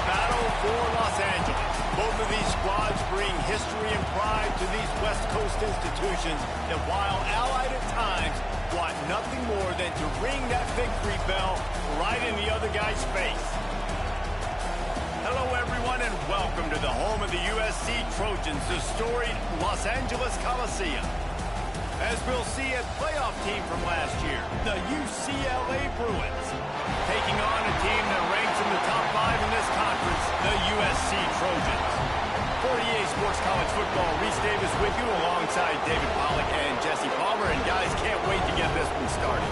battle for Los Angeles. Both of these squads bring history and pride to these West Coast institutions that, while allied at times, want nothing more than to ring that victory bell right in the other guy's face. Hello, everyone, and welcome to the home of the USC Trojans, the storied Los Angeles Coliseum. As we'll see, a playoff team from last year, the UCLA Bruins, taking on a team that ranks in the top 5 in this conference, the USC Trojans. 48 Sports College Football, Reese Davis with you alongside David Pollack and Jesse Palmer. And guys, can't wait to get this one started.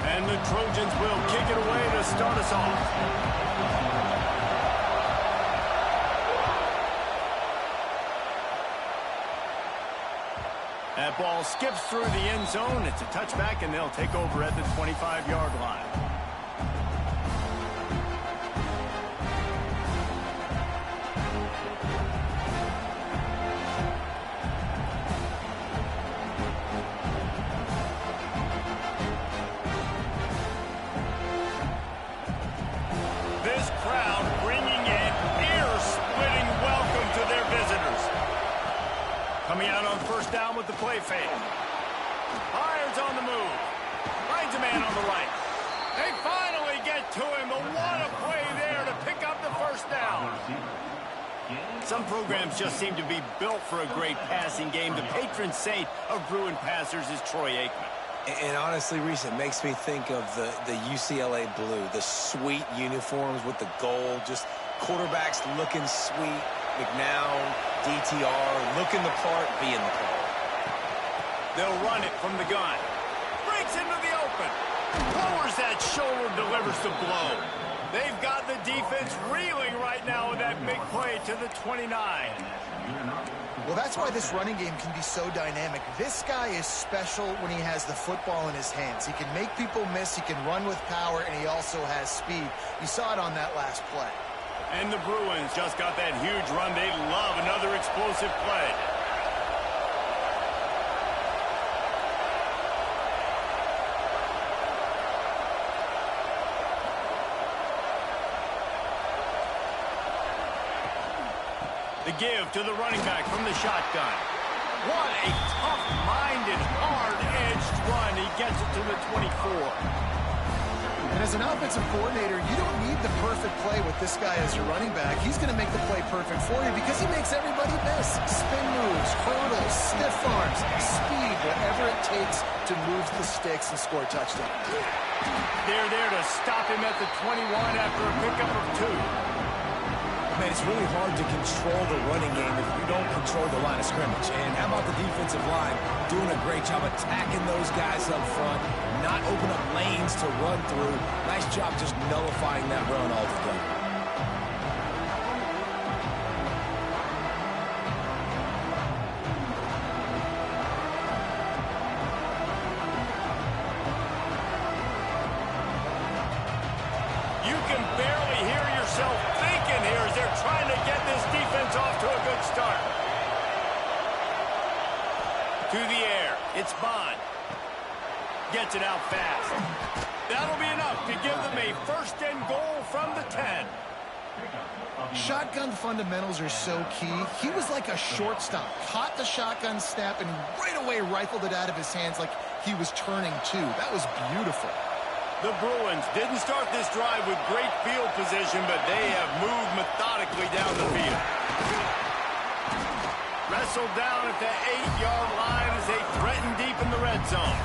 And the Trojans will kick it away to start us off. That ball skips through the end zone. It's a touchback, and they'll take over at the 25-yard line. This crowd bringing an ear-splitting welcome to their visitors. Coming out on first down with the play fake. Irons on the move. Finds a man on the right. They finally get to him, but what a play there to pick up the first down. Some programs just seem to be built for a great passing game. The patron saint of Bruin passers is Troy Aikman. And honestly, Reese, it makes me think of the UCLA blue, the sweet uniforms with the gold, just quarterbacks looking sweet. McNown, DTR, looking the part, being the part. They'll run it from the gun. Breaks into the open. Lowers that shoulder, delivers the blow. They've got the defense reeling right now with that big play to the 29. Well, that's why this running game can be so dynamic. This guy is special when he has the football in his hands. He can make people miss, he can run with power, and he also has speed. You saw it on that last play. And the Bruins just got that huge run. They love another explosive play. The give to the running back from the shotgun. What a tough-minded, hard-edged run. He gets it to the 24. And as an offensive coordinator, you don't need the perfect play with this guy as your running back. He's going to make the play perfect for you because he makes everybody miss. Spin moves, hurdles, stiff arms, speed, whatever it takes to move the sticks and score a touchdown. They're there to stop him at the 21 after a pickup of 2. Man, it's really hard to control the running game if you don't control the line of scrimmage. And how about the defensive line doing a great job attacking those guys up front, not open up lanes to run through. Nice job just nullifying that run altogether. You can barely hear yourself thinking here as they're trying to get this defense off to a good start. To the air, it's Bond. Gets it out fast. That'll be enough to give them a first and goal from the 10. Shotgun fundamentals are so key. He was like a shortstop. Caught the shotgun snap and right away rifled it out of his hands like he was turning two. That was beautiful. The Bruins didn't start this drive with great field position, but they have moved methodically down the field. Wrestled down at the 8-yard line as they threaten deep in the red zone.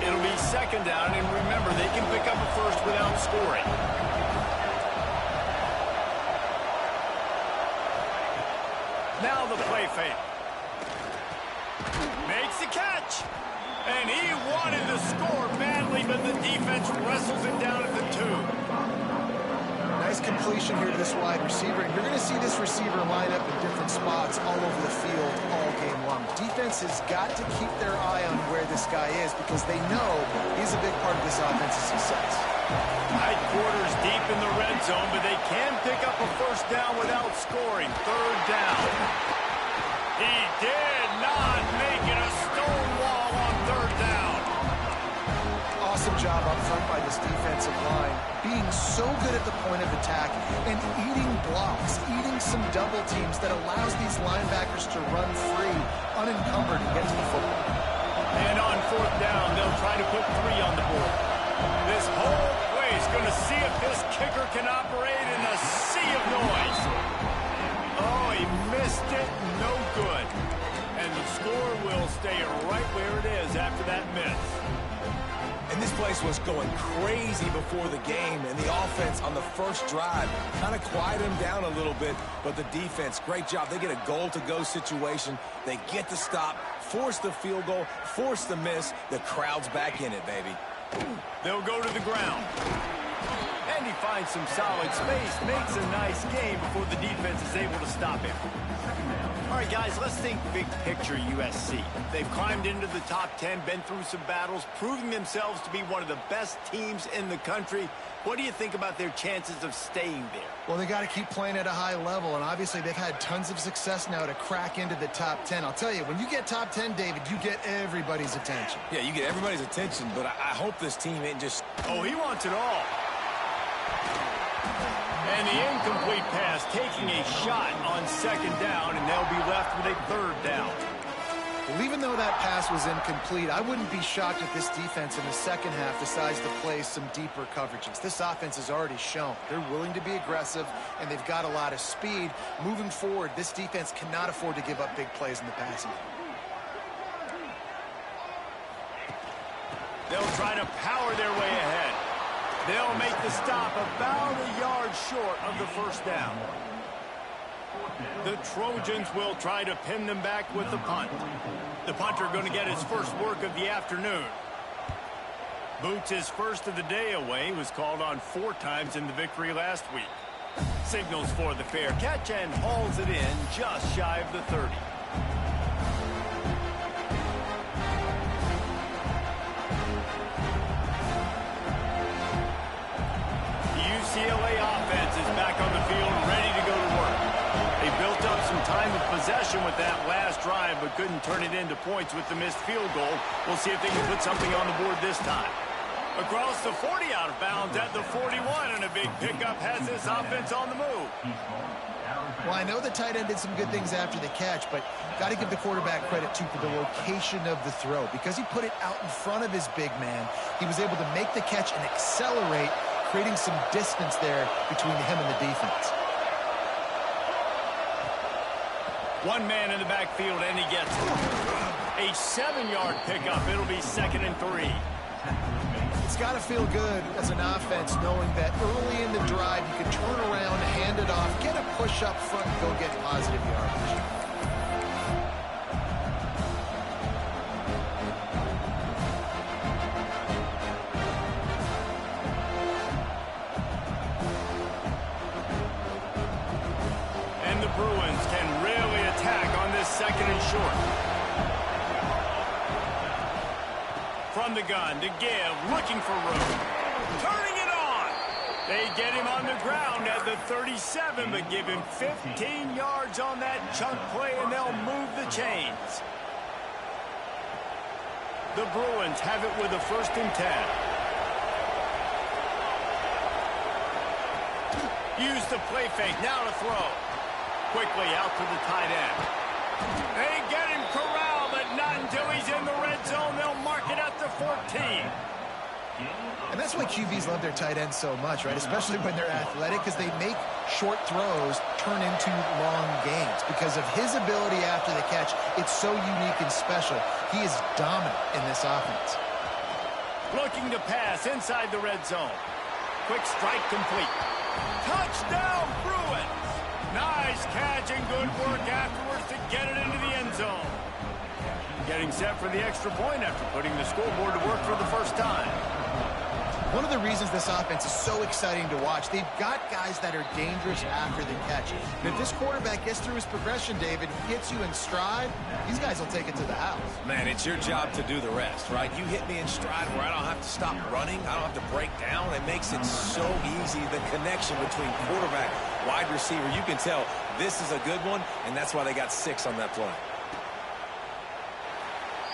It'll be second down, and remember, they can pick up a first without scoring. Now the play fake. Makes the catch. And he wanted to score badly, but the defense wrestles him down at the 2. Nice completion here to this wide receiver. And you're going to see this receiver line up in different spots all over the field all game long. Defense has got to keep their eye on where this guy is because they know he's a big part of this offense's success. Tight quarters deep in the red zone, but they can pick up a first down without scoring. Third down. He did not make it a stone wall on third down. Awesome job up front by this defensive line, being so good at the point of attack and eating blocks, eating some double teams that allows these linebackers to run free, unencumbered, and get to the football. And on fourth down, they'll try to put 3 on the board. This whole play is going to see if this kicker can operate in a sea of noise. Oh, he missed it. No good. And the score will stay right where it is after that miss. And this place was going crazy before the game, and the offense on the first drive kind of quieted them down a little bit, but the defense, great job. They get a goal-to-go situation. They get the stop, force the field goal, force the miss. The crowd's back in it, baby. They'll go to the ground. And he finds some solid space, makes a nice game before the defense is able to stop him. All right, guys, let's think big picture USC. They've climbed into the top 10, been through some battles, proving themselves to be one of the best teams in the country. What do you think about their chances of staying there? Well, they got to keep playing at a high level, and obviously they've had tons of success now to crack into the top 10. I'll tell you, when you get top 10, David, you get everybody's attention. Yeah, you get everybody's attention, but I hope this team ain't just... Oh, he wants it all. And the incomplete pass taking a shot on second down, and they'll be left with a third down. Well, even though that pass was incomplete, I wouldn't be shocked if this defense in the second half decides to play some deeper coverages. This offense has already shown they're willing to be aggressive, and they've got a lot of speed. Moving forward, this defense cannot afford to give up big plays in the passing game. They'll try to power their way ahead. They'll make the stop about a yard short of the first down. The Trojans will try to pin them back with the punt. The punter going to get his first work of the afternoon. Boots his first of the day away, was called on 4 times in the victory last week. Signals for the fair catch and hauls it in just shy of the 30. UCLA offense is back on the field, ready to go to work. They built up some time of possession with that last drive, but couldn't turn it into points with the missed field goal. We'll see if they can put something on the board this time. Across the 40 out of bounds at the 41, and a big pickup has this offense on the move. Well, I know the tight end did some good things after the catch, but got to give the quarterback credit, too, for the location of the throw. Because he put it out in front of his big man, he was able to make the catch and accelerate, creating some distance there between him and the defense. One man in the backfield, and he gets it. A 7-yard pickup. It'll be 2nd and 3. It's got to feel good as an offense knowing that early in the drive you can turn around, hand it off, get a push up front, and go get positive yardage. And the Bruins can really attack on this 2nd and short. From the gun to give, looking for room. Turning it on. They get him on the ground at the 37, but give him 15 yards on that chunk play, and they'll move the chains. The Bruins have it with a 1st and 10. Use the play fake, now to throw. Quickly out to the tight end. They get him corralled, but not until he's in the red zone. They'll mark it at the 14. And that's why QBs love their tight ends so much, right? Especially when they're athletic, because they make short throws turn into long gains. Because of his ability after the catch, it's so unique and special. He is dominant in this offense. Looking to pass inside the red zone. Quick strike complete. Touchdown, Bruins! Nice catch and good work afterwards to get it into the end zone. Getting set for the extra point after putting the scoreboard to work for the first time. One of the reasons this offense is so exciting to watch, they've got guys that are dangerous after the catch. And if this quarterback gets through his progression, David, gets you in stride, these guys will take it to the house. Man, it's your job to do the rest, right? You hit me in stride where I don't have to stop running. I don't have to break down. It makes it so easy, the connection between quarterback, wide receiver. You can tell this is a good one, and that's why they got 6 on that play.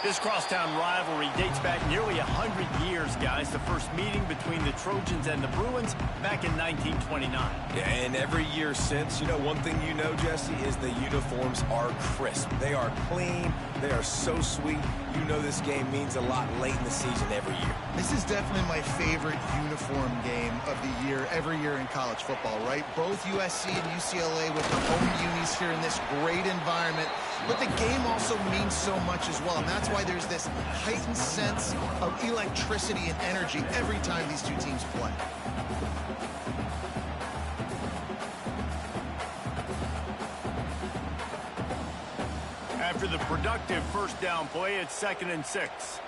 This crosstown rivalry dates back nearly 100 years, guys. The first meeting between the Trojans and the Bruins back in 1929. Yeah, and every year since, you know, one thing you know, Jesse, is the uniforms are crisp. They are clean. They are so sweet. You know this game means a lot late in the season every year. This is definitely my favorite uniform game of the year, every year in college football, right? Both USC and UCLA with their home unis here in this great environment. But the game also means so much as well, and that's why there's this heightened sense of electricity and energy every time these two teams play. After the productive first down play, it's 2nd and 6.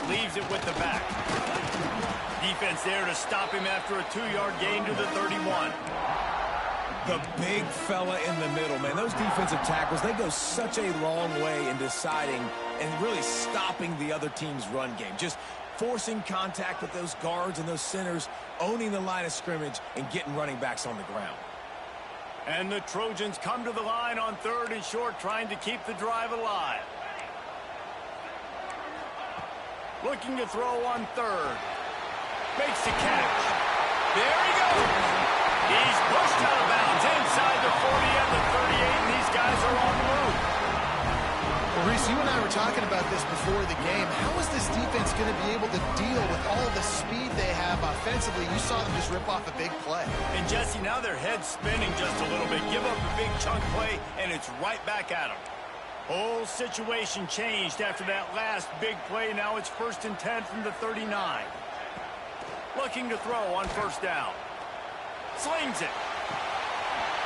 Leaves it with the back. Defense there to stop him after a 2-yard gain to the 31. The big fella in the middle, man. Those defensive tackles, they go such a long way in deciding and really stopping the other team's run game. Just forcing contact with those guards and those centers, owning the line of scrimmage, and getting running backs on the ground. And the Trojans come to the line on 3rd and short, trying to keep the drive alive. Looking to throw on 3rd. Makes the catch. There he goes. He's pushed out of bounds inside the 40 and the 38, and these guys are on the move. Well, Reese, you and I were talking about this before the game. How is this defense going to be able to deal with all the speed they have offensively? You saw them just rip off a big play. And, Jesse, now their head's spinning just a little bit. Give up a big chunk play, and it's right back at them. Whole situation changed after that last big play. Now it's 1st and 10 from the 39. Looking to throw on 1st down. Slings it.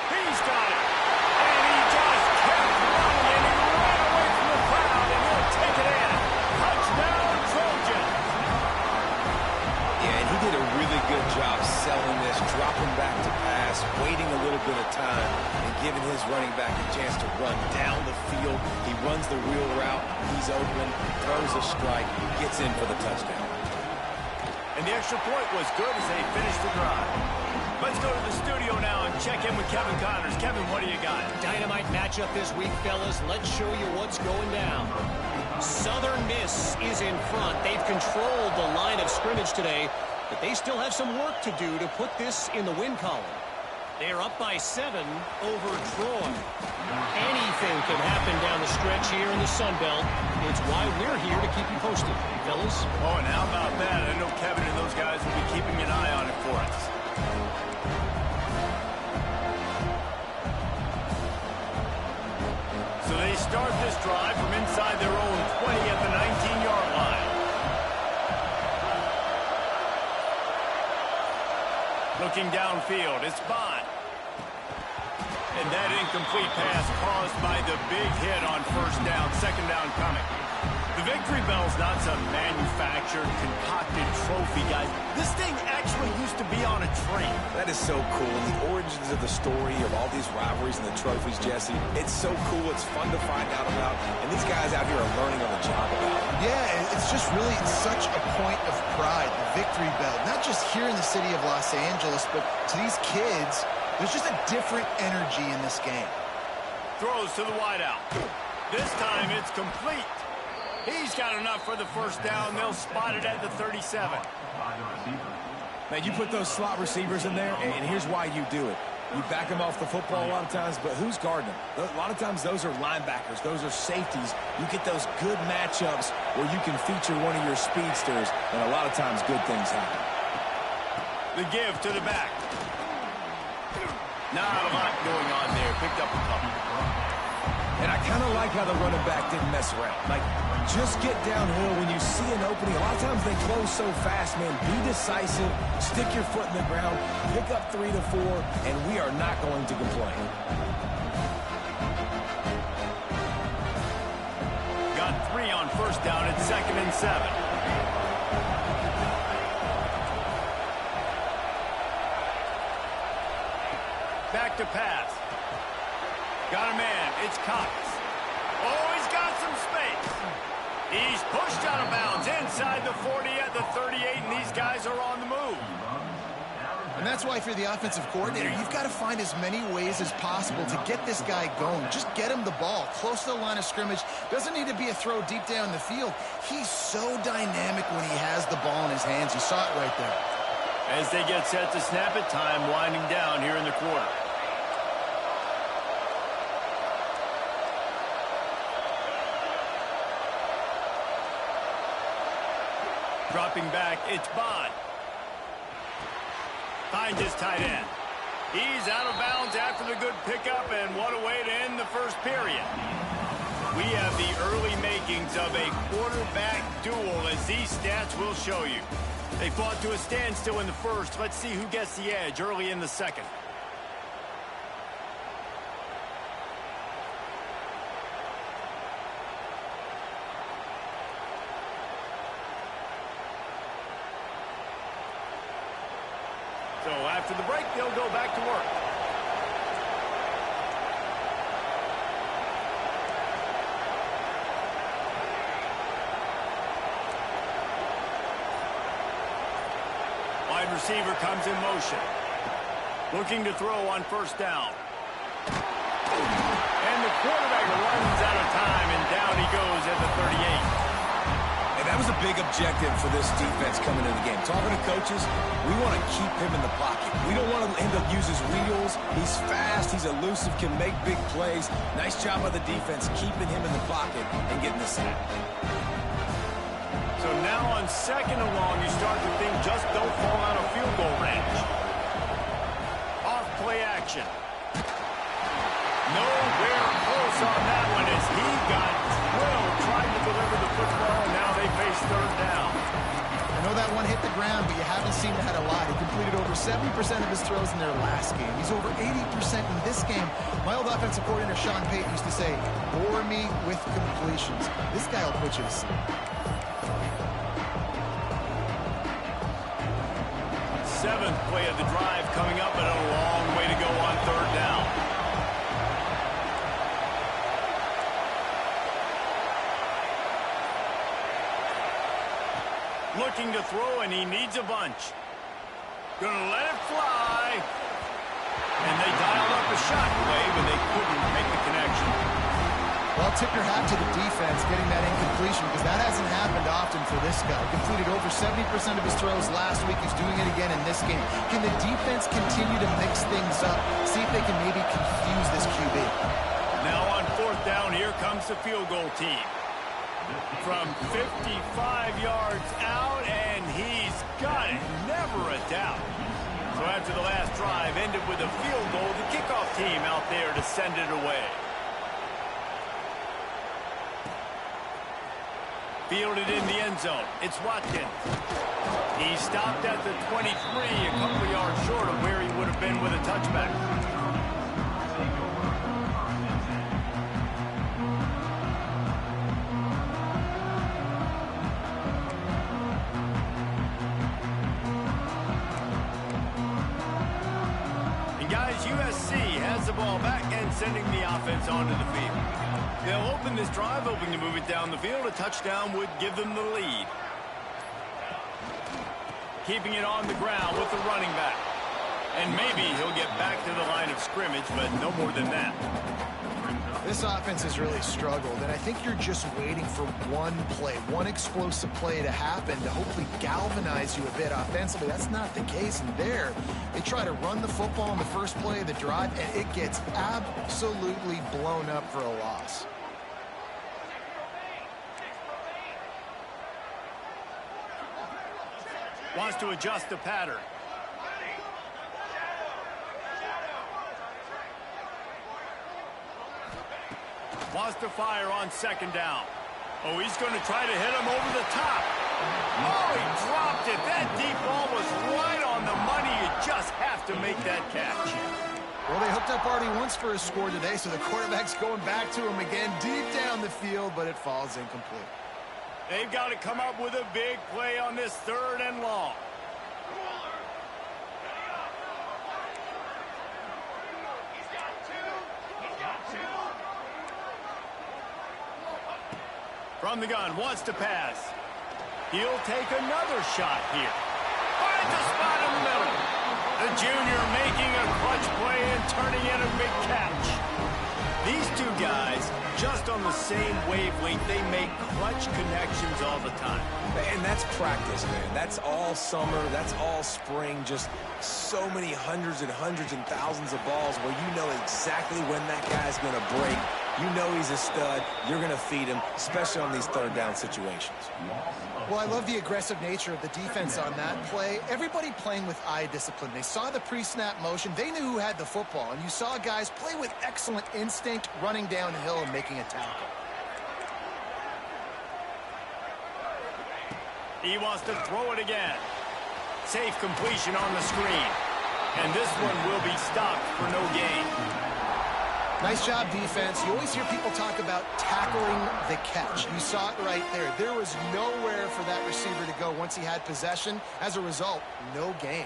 He's got it. And he just kept running, and he ran away from the crowd, and he'll take it in. Touchdown, Trojans. Yeah, and he did a really good job selling this, dropping back to pass, waiting a little bit of time, and giving his running back a chance to run down the field. He runs the wheel route. He's open, throws a strike, gets in for the touchdown. And the extra point was good as they finished the drive. Let's go to the studio now and check in with Kevin Connors. Kevin, what do you got? Dynamite matchup this week, fellas. Let's show you what's going down. Southern Miss is in front. They've controlled the line of scrimmage today, but they still have some work to do to put this in the win column. They're up by 7 over Troy. Anything can happen down the stretch here in the Sun Belt. It's why we're here to keep you posted, fellas. Oh, and how about that? I know Kevin and those guys will be keeping an eye on it for us. So they start this drive from inside their own 20 at the 19-yard line. Looking downfield, it's Bond. And that incomplete pass caused by the big hit on 1st down, 2nd down coming. The victory bell's not some manufactured, concocted trophy, guys. This thing actually used to be on a train. That is so cool. And the origins of the story of all these rivalries and the trophies, Jesse, it's so cool. It's fun to find out about. And these guys out here are learning on the job about it. Yeah, it's just really such a point of pride, the victory bell. Not just here in the city of Los Angeles, but to these kids, there's just a different energy in this game. Throws to the wideout. This time it's complete. He's got enough for the 1st down. They'll spot it at the 37. Man, you put those slot receivers in there, and here's why you do it. You back them off the football a lot of times, but who's guarding them? A lot of times those are linebackers. Those are safeties. You get those good matchups where you can feature one of your speedsters, and a lot of times good things happen. The give to the back. Not a lot going on there. Picked up a couple. And I kind of like how the running back didn't mess around. Like, just get downhill when you see an opening. A lot of times they close so fast, man. Be decisive. Stick your foot in the ground. Pick up 3 to 4, and we are not going to complain. first down at 2nd and 7. Back to pass. Got a man. It's Cox. Oh, he's got some space. He's pushed out of bounds inside the 40 at the 38, and these guys are on the move. And that's why if you're the offensive coordinator, you've got to find as many ways as possible to get this guy going. Just get him the ball close to the line of scrimmage. Doesn't need to be a throw deep down the field. He's so dynamic when he has the ball in his hands. You saw it right there. As they get set to snap it, time winding down here in the quarter. Dropping back, it's Bond. Finds his tight end. He's out of bounds after the good pickup, and what a way to end the first period. We have the early makings of a quarterback duel, as these stats will show you. They fought to a standstill in the first. Let's see who gets the edge early in the second. So after the break, they'll go back to work. Wide receiver comes in motion. Looking to throw on first down. And the quarterback runs out of time, and down he goes at the 38. That was a big objective for this defense coming into the game. Talking to coaches, we want to keep him in the pocket. We don't want him to use his wheels. He's fast. He's elusive, can make big plays. Nice job by the defense keeping him in the pocket and getting the sack. So now on 2nd and long, you start to think just don't fall out of field goal range. Off play action. Nowhere close on that one as he got drilled trying to deliver the football. Now they face 3rd down. I know that one hit the ground, but you haven't seen that a lot. He completed over 70% of his throws in their last game. He's over 80% in this game. My old offensive coordinator, Sean Payton, used to say, bore me with completions. This guy will put you to sleep. 7th play of the drive coming up, but a long way to go on 3rd down. Looking to throw, and he needs a bunch. Gonna let it fly. And they dialed up a shot play, but they couldn't make the connection. Well, tip your hat to the defense getting that incompletion, because that hasn't happened often for this guy. Completed over 70% of his throws last week. He's doing it again in this game. Can the defense continue to mix things up? See if they can maybe confuse this QB. Now on 4th down, here comes the field goal team. From 55 yards out, and he's got it. Never a doubt. So after the last drive ended with a field goal, the kickoff team out there to send it away. Fielded in the end zone. It's Watkins. He stopped at the 23, a couple yards short of where he would have been with a touchback. USC has the ball back and sending the offense onto the field. They'll open this drive, hoping to move it down the field. A touchdown would give them the lead. Keeping it on the ground with the running back. And maybe he'll get back to the line of scrimmage, but no more than that. This offense has really struggled, and I think you're just waiting for one play, one explosive play to happen to hopefully galvanize you a bit offensively. That's not the case, and there they try to run the football on the first play of the drive, and it gets absolutely blown up for a loss. Wants to adjust the pattern. Wants to fire on 2nd down. Oh, he's going to try to hit him over the top. Oh, he dropped it. That deep ball was right on the money. You just have to make that catch. Well, they hooked up already once for a score today, so the quarterback's going back to him again deep down the field, but it falls incomplete. They've got to come up with a big play on this 3rd and long. From the gun, wants to pass. He'll take another shot here. Finds a spot in the middle. The junior making a clutch play and turning in a big catch. These two guys, just on the same wavelength, they make clutch connections all the time. And that's practice, man. That's all summer. That's all spring. Just so many hundreds and thousands of balls where you know exactly when that guy's going to break. You know he's a stud. You're going to feed him, especially on these 3rd down situations. Well, I love the aggressive nature of the defense on that play. Everybody playing with eye discipline. They saw the pre-snap motion. They knew who had the football. And you saw guys play with excellent instinct, running downhill and making a tackle. He wants to throw it again. Safe completion on the screen. And this one will be stopped for no gain. Nice job, defense. You always hear people talk about tackling the catch. You saw it right there. There was nowhere for that receiver to go once he had possession. As a result, no gain.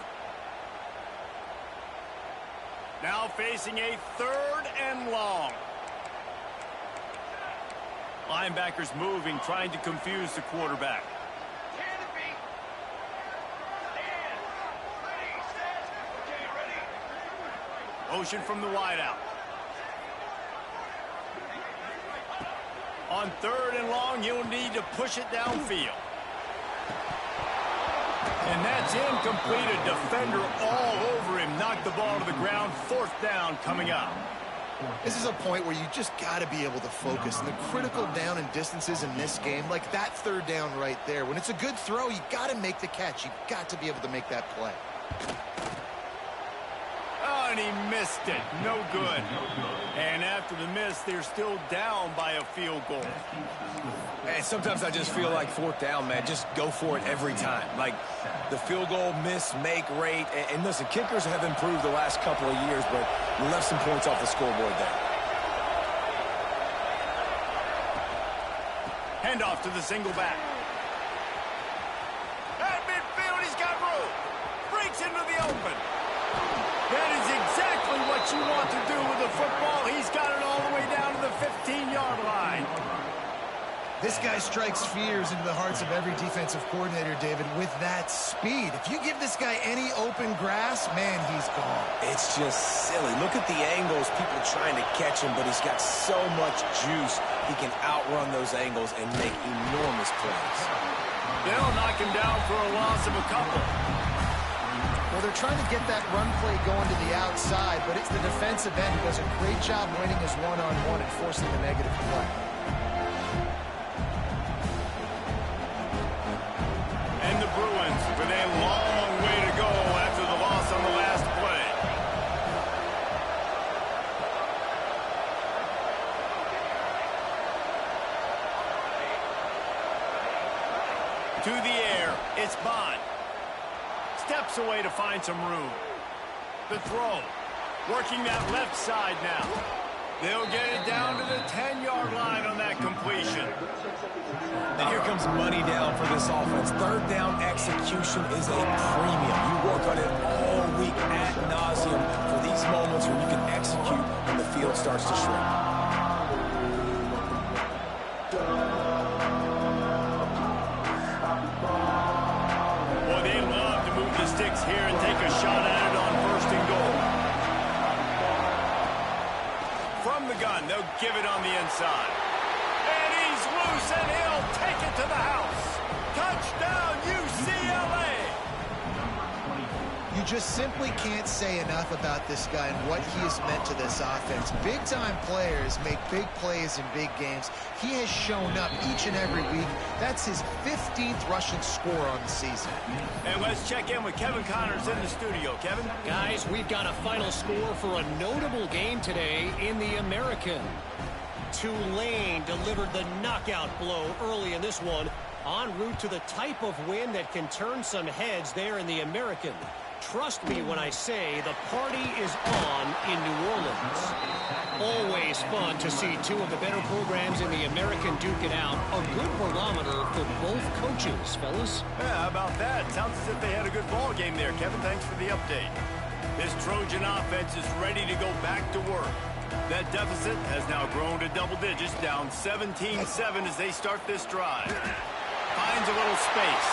Now facing a 3rd and long. Linebackers moving, trying to confuse the quarterback. Motion from the wideout. On 3rd and long, you'll need to push it downfield. And that's incomplete. A defender all over him. Knocked the ball to the ground. 4th down coming up. This is a point where you just got to be able to focus. The critical down and distances in this game, like that 3rd down right there. When it's a good throw, you got to make the catch. You got to be able to make that play. Oh, and he missed it. No good. And after the miss, they're still down by a field goal. And sometimes I just feel like 4th down, man, just go for it every time. Like the field goal miss, make rate. And listen, kickers have improved the last couple of years, but we left some points off the scoreboard there. Handoff to the single back. At midfield, he's got room. Breaks into the open. That is exactly what you want to do with the football. He's got it all the way down to the 15-yard line. This guy strikes fears into the hearts of every defensive coordinator, David, with that speed. If you give this guy any open grass, man, he's gone. It's just silly. Look at the angles, people trying to catch him, but he's got so much juice. He can outrun those angles and make enormous plays. They'll knock him down for a loss of a couple. Well, they're trying to get that run play going to the outside, but it's the defensive end who does a great job winning his one-on-one and forcing the negative play. And the Bruins with a long way to go after the loss on the last play. To the air, it's Bond. Steps away to find some room. The throw, working that left side now. They'll get it down to the 10-yard line on that completion. And here comes money down for this offense. 3rd down execution is a premium. You work on it all week ad nauseum for these moments where you can execute when the field starts to shrink. Boy, they love to move the sticks here and take a shot at it on 1st and goal. From the gun, they'll give it on the inside. And he's loose, and he'll take it to the house. Touchdown, UCLA! You just simply can't say enough about this guy and what he has meant to this offense. Big-time players make big plays in big games. He has shown up each and every week. That's his 15th rushing score on the season. And let's check in with Kevin Connors in the studio. Kevin? Guys, we've got a final score for a notable game today in the American. Tulane delivered the knockout blow early in this one, en route to the type of win that can turn some heads there in the American. Trust me when I say the party is on in New Orleans. Always fun to see two of the better programs in the American duke it out. A good barometer for both coaches, fellas. Yeah, how about that? Sounds as if they had a good ball game there. Kevin, thanks for the update. This Trojan offense is ready to go back to work. That deficit has now grown to double digits, down 17-7 as they start this drive. Finds a little space.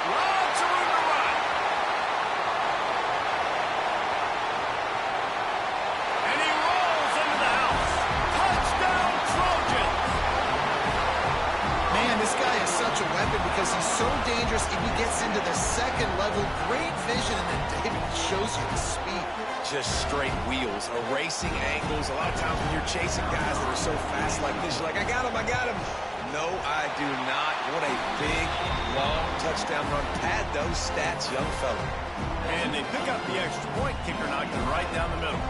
Lots of room to run. And he rolls into the house. Touchdown, Trojans! Man, this guy is such a weapon because he's so dangerous if he gets into the second level. Great vision, and then David shows you the speed. Just straight wheels, erasing angles. A lot of times when you're chasing guys that are so fast like this, you're like, I got him. No, I do not. What a big, long touchdown run. Pad those stats, young fella. And they pick up the extra point. Kicker knocked it right down the middle.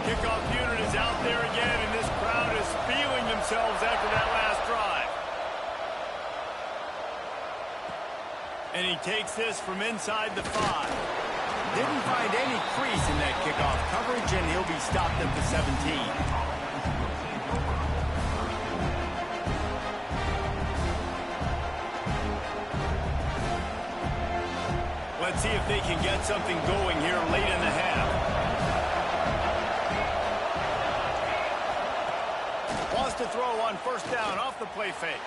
Kickoff unit is out there again, and this crowd is feeling themselves after that last drive. And he takes this from inside the 5. Didn't find any crease in that kickoff coverage, and he'll be stopped at the 17. Let's see if they can get something going here late in the half. Wants to throw on first down off the play fake.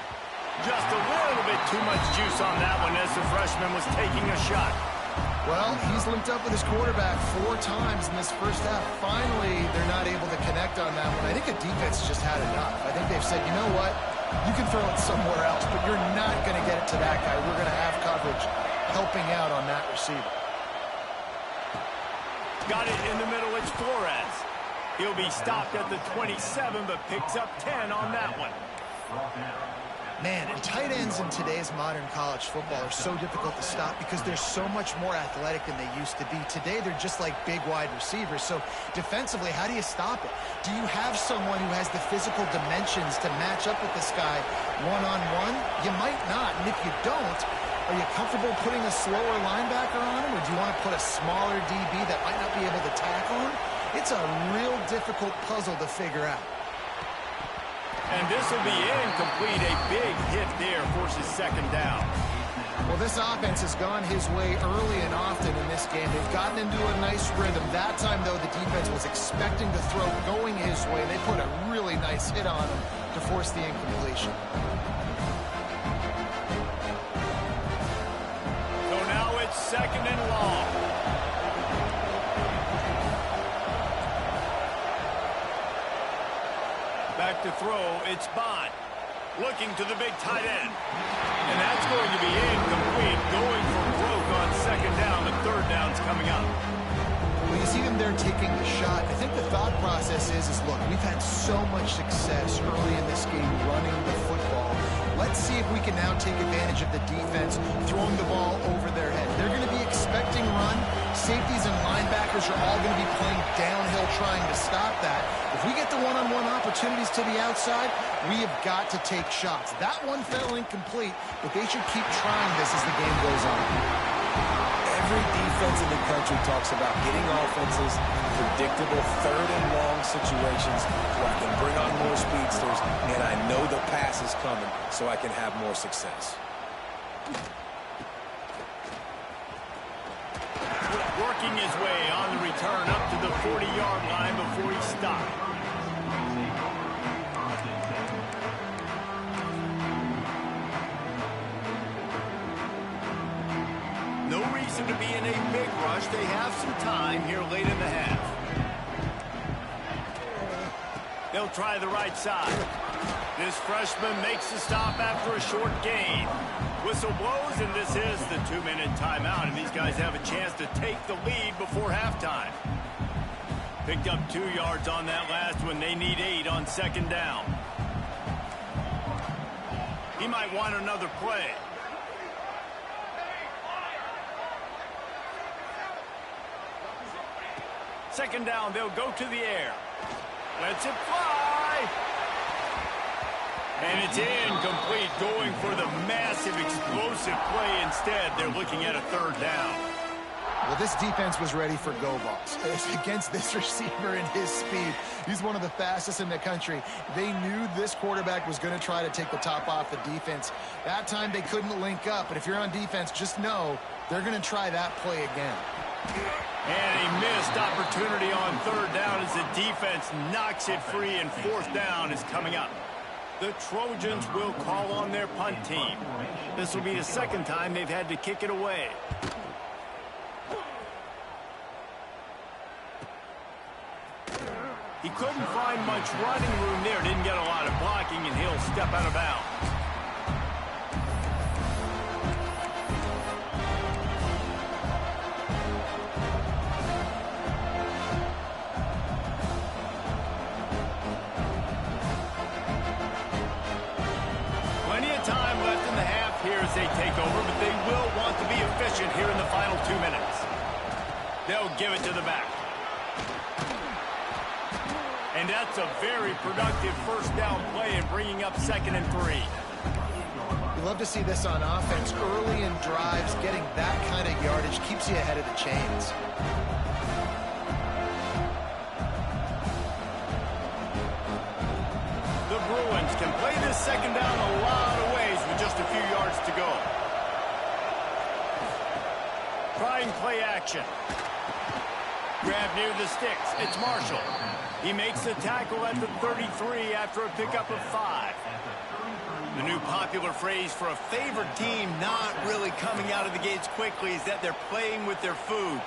Just a little bit too much juice on that one as the freshman was taking a shot. Well, he's linked up with his quarterback 4 times in this first half. Finally, they're not able to connect on that one. I think the defense just had enough. I think they've said, you know what? You can throw it somewhere else, but you're not going to get it to that guy. We're going to have coverage helping out on that receiver. Got it in the middle. It's Flores. He'll be stopped at the 27, but picks up 10 on that one. Man, and tight ends in today's modern college football are so difficult to stop because they're so much more athletic than they used to be. Today, they're just like big wide receivers. So defensively, how do you stop it? Do you have someone who has the physical dimensions to match up with this guy one-on-one? You might not, and if you don't, are you comfortable putting a slower linebacker on him, or do you want to put a smaller DB that might not be able to tackle him? It's a real difficult puzzle to figure out. And this will be incomplete. A big hit there forces second down. Well, this offense has gone his way early and often in this game. They've gotten into a nice rhythm. That time, though, the defense was expecting to throw going his way. They put a really nice hit on him to force the incompletion. So now it's second and long. Back to throw, it's Bond. Looking to the big tight end. And that's going to be incomplete. Going for broke on second down. The third down's coming up. Well, you see them there taking the shot. I think the thought process is look, we've had so much success early in this game running the football. Let's see if we can now take advantage of the defense throwing the ball over their head. They're going to be expecting run. Safeties and linebackers are all going to be playing downhill trying to stop that. If we get the one-on-one opportunities to the outside, we have got to take shots. That one fell incomplete, but they should keep trying this as the game goes on. Every defense in the country talks about getting offenses in predictable third and long situations where I can bring on more speedsters and I know the pass is coming so I can have more success. Working his way on the return up to the 40-yard line before he stopped. No reason to be in a big rush. They have some time here late in the half. They'll try the right side. This freshman makes the stop after a short gain. Whistle blows, and this is the 2-minute timeout, and these guys have a chance to take the lead before halftime. Picked up 2 yards on that last one. They need 8 on second down. He might want another play. Second down, they'll go to the air. Lets it fly. And it's incomplete, going for the massive explosive play instead. They're looking at a third down. Well, this defense was ready for go balls. Against this receiver and his speed, he's one of the fastest in the country. They knew this quarterback was going to try to take the top off the defense. That time they couldn't link up, but if you're on defense, just know they're going to try that play again. And a missed opportunity on third down as the defense knocks it free, and fourth down is coming up. The Trojans will call on their punt team. This will be the second time they've had to kick it away. He couldn't find much running room there. Didn't get a lot of blocking, and he'll step out of bounds. Plenty of time left in the half here as they take over, but they will want to be efficient here in the final 2 minutes. They'll give it to the back. And that's a very productive first down play and bringing up 2nd and 3. You love to see this on offense. Early in drives, getting that kind of yardage keeps you ahead of the chains. The Bruins can play this second down a lot of ways with just a few yards to go. Trying play action. Grab near the sticks. It's Marshall. He makes the tackle at the 33 after a pickup of 5. The new popular phrase for a favored team not really coming out of the gates quickly is that they're playing with their food.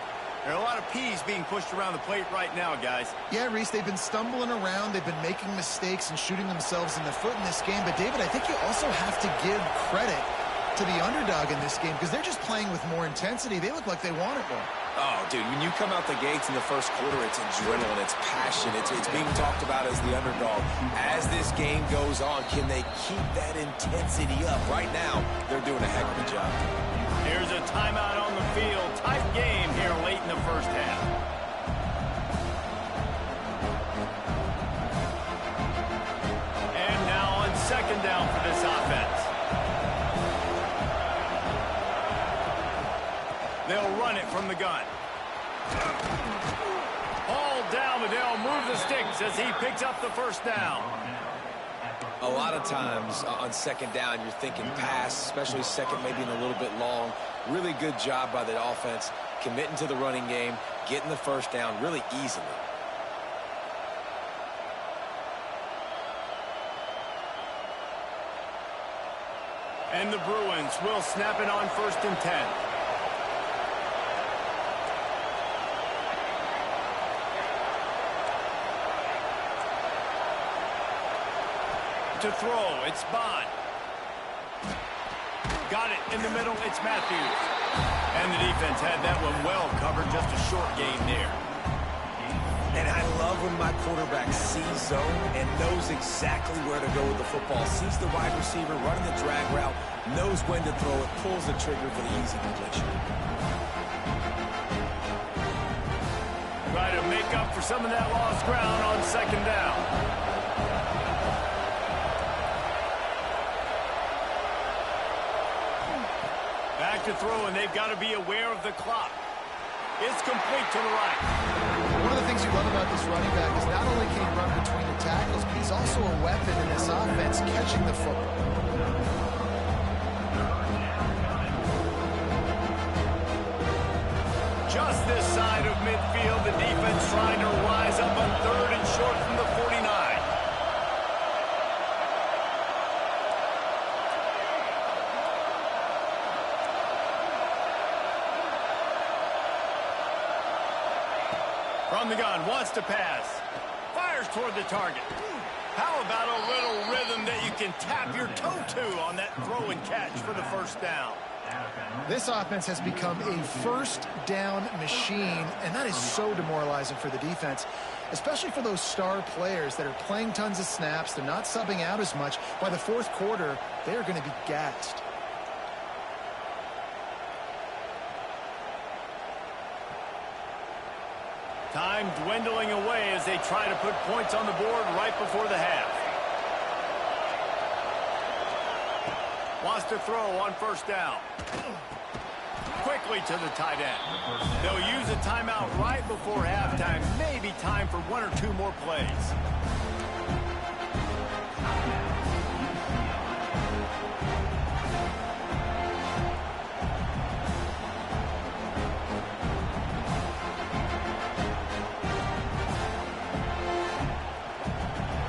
There are a lot of peas being pushed around the plate right now, guys. Yeah, Reese, they've been stumbling around. They've been making mistakes and shooting themselves in the foot in this game. But, David, I think you also have to give credit to the underdog in this game because they're just playing with more intensity. They look like they want it more. Oh, dude, when you come out the gates in the first quarter, it's adrenaline, it's passion, it's being talked about as the underdog. As this game goes on, can they keep that intensity up? Right now, they're doing a heck of a job. Here's a timeout on the field. Tight game here late in the first half. And now on 2nd down for this offense. They'll run it from the gun. Ball down, but they'll move the sticks as he picks up the first down. A lot of times on 2nd down, you're thinking pass, especially second, maybe in a little bit long. Really good job by the offense, committing to the running game, getting the first down really easily. And the Bruins will snap it on 1st and 10. To throw, it's Bond. Got it in the middle, it's Matthews. And the defense had that one well covered, just a short gain there. And I love when my quarterback sees zone and knows exactly where to go with the football. Sees the wide receiver running the drag route, knows when to throw it, pulls the trigger for the easy completion. Try to make up for some of that lost ground on 2nd down. Back to throw, and they've got to be aware of the clock. It's complete to the right. One of the things you love about this running back is not only can he run between the tackles, but he's also a weapon in this offense, catching the football. Just this side of midfield, the defense trying to rise up on 3rd and short from the 49. From the gun, wants to pass. Fires toward the target. How about a little rhythm that you can tap your toe to on that throw and catch for the first down? This offense has become a first down machine, and that is so demoralizing for the defense, especially for those star players that are playing tons of snaps. They're not subbing out as much. By the fourth quarter, they are going to be gassed. Time dwindling away as they try to put points on the board right before the half. Wants to throw on 1st down. Quick quickly to the tight end. They'll use a timeout right before halftime. Maybe time for one or two more plays.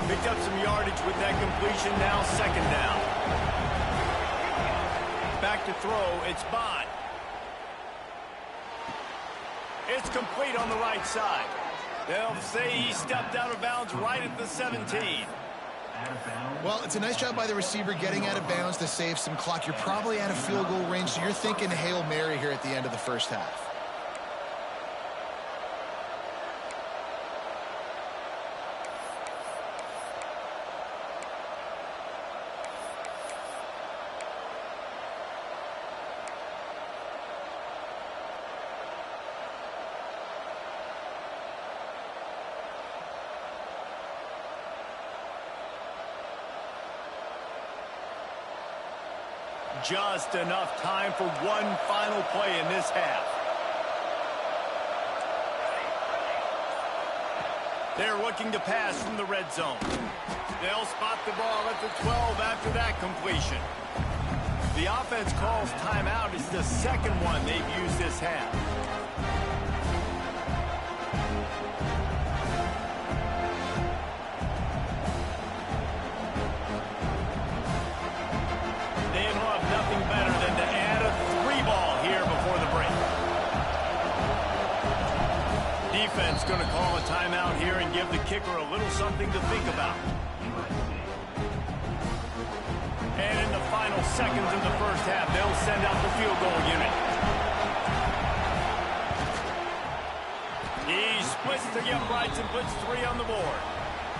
Picked up some yardage with that completion. Now second down. Back to throw. It's Bond. It's complete on the right side. They'll say he stepped out of bounds right at the 17. Well, it's a nice job by the receiver getting out of bounds to save some clock. You're probably out of field goal range, so you're thinking Hail Mary here at the end of the first half. Just enough time for one final play in this half. They're looking to pass from the red zone. They'll spot the ball at the 12 after that completion. The offense calls timeout. It's the second one they've used this half. Better than to add a 3-ball here before the break. Defense going to call a timeout here and give the kicker a little something to think about. And in the final seconds of the first half, they'll send out the field goal unit. He splits the uprights and puts 3 on the board.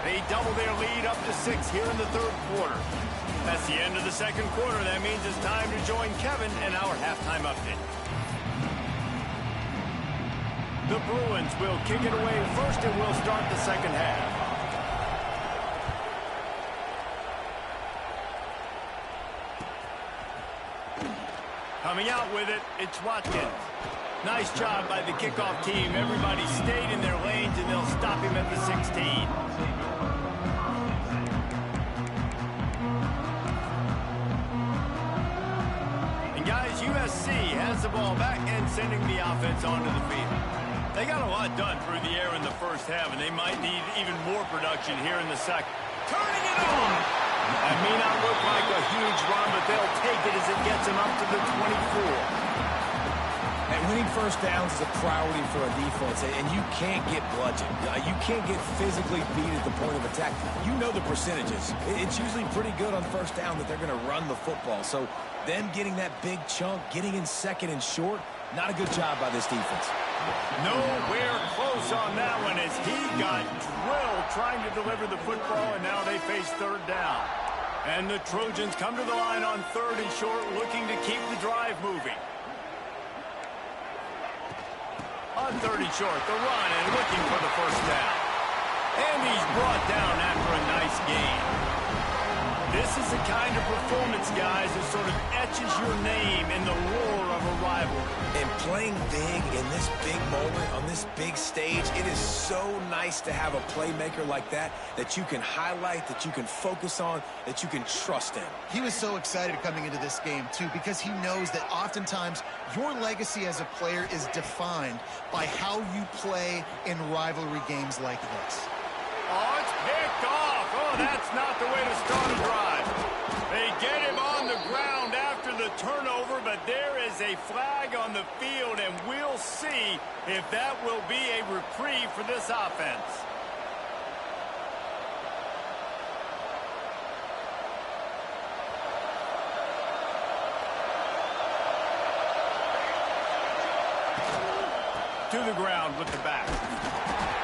They double their lead up to 6 here in the third quarter. That's the end of the second quarter. That means it's time to join Kevin in our halftime update. The Bruins will kick it away first and will start the second half. Coming out with it, it's Watkins. Nice job by the kickoff team. Everybody stayed in their lanes, and they'll stop him at the 16. Guys, USC has the ball back and sending the offense onto the field. They got a lot done through the air in the first half, and they might need even more production here in the second. Turning it on! That may not look like a huge run, but they'll take it as it gets them up to the 24. And winning first downs is a priority for a defense, and you can't get bludgeoned. You can't get physically beat at the point of attack. You know the percentages. It's usually pretty good on first down that they're going to run the football. So them getting that big chunk, getting in second and short, not a good job by this defense. Nowhere close on that one as he got drilled trying to deliver the football, and now they face third down. And the Trojans come to the line on third and short, looking to keep the drive moving. On third and short, the run and looking for the first down. And he's brought down after a nice gain. This is the kind of performance, guys, that sort of etches your name in the roar of a rivalry. And playing big in this big moment, on this big stage, it is so nice to have a playmaker like that you can highlight, that you can focus on, that you can trust in. He was so excited coming into this game, too, because he knows that oftentimes your legacy as a player is defined by how you play in rivalry games like this. Oh, it's picked off. Oh, that's not the way to start a drive. They get him on the ground after the turnover, but there is a flag on the field, and we'll see if that will be a reprieve for this offense. To the ground with the back.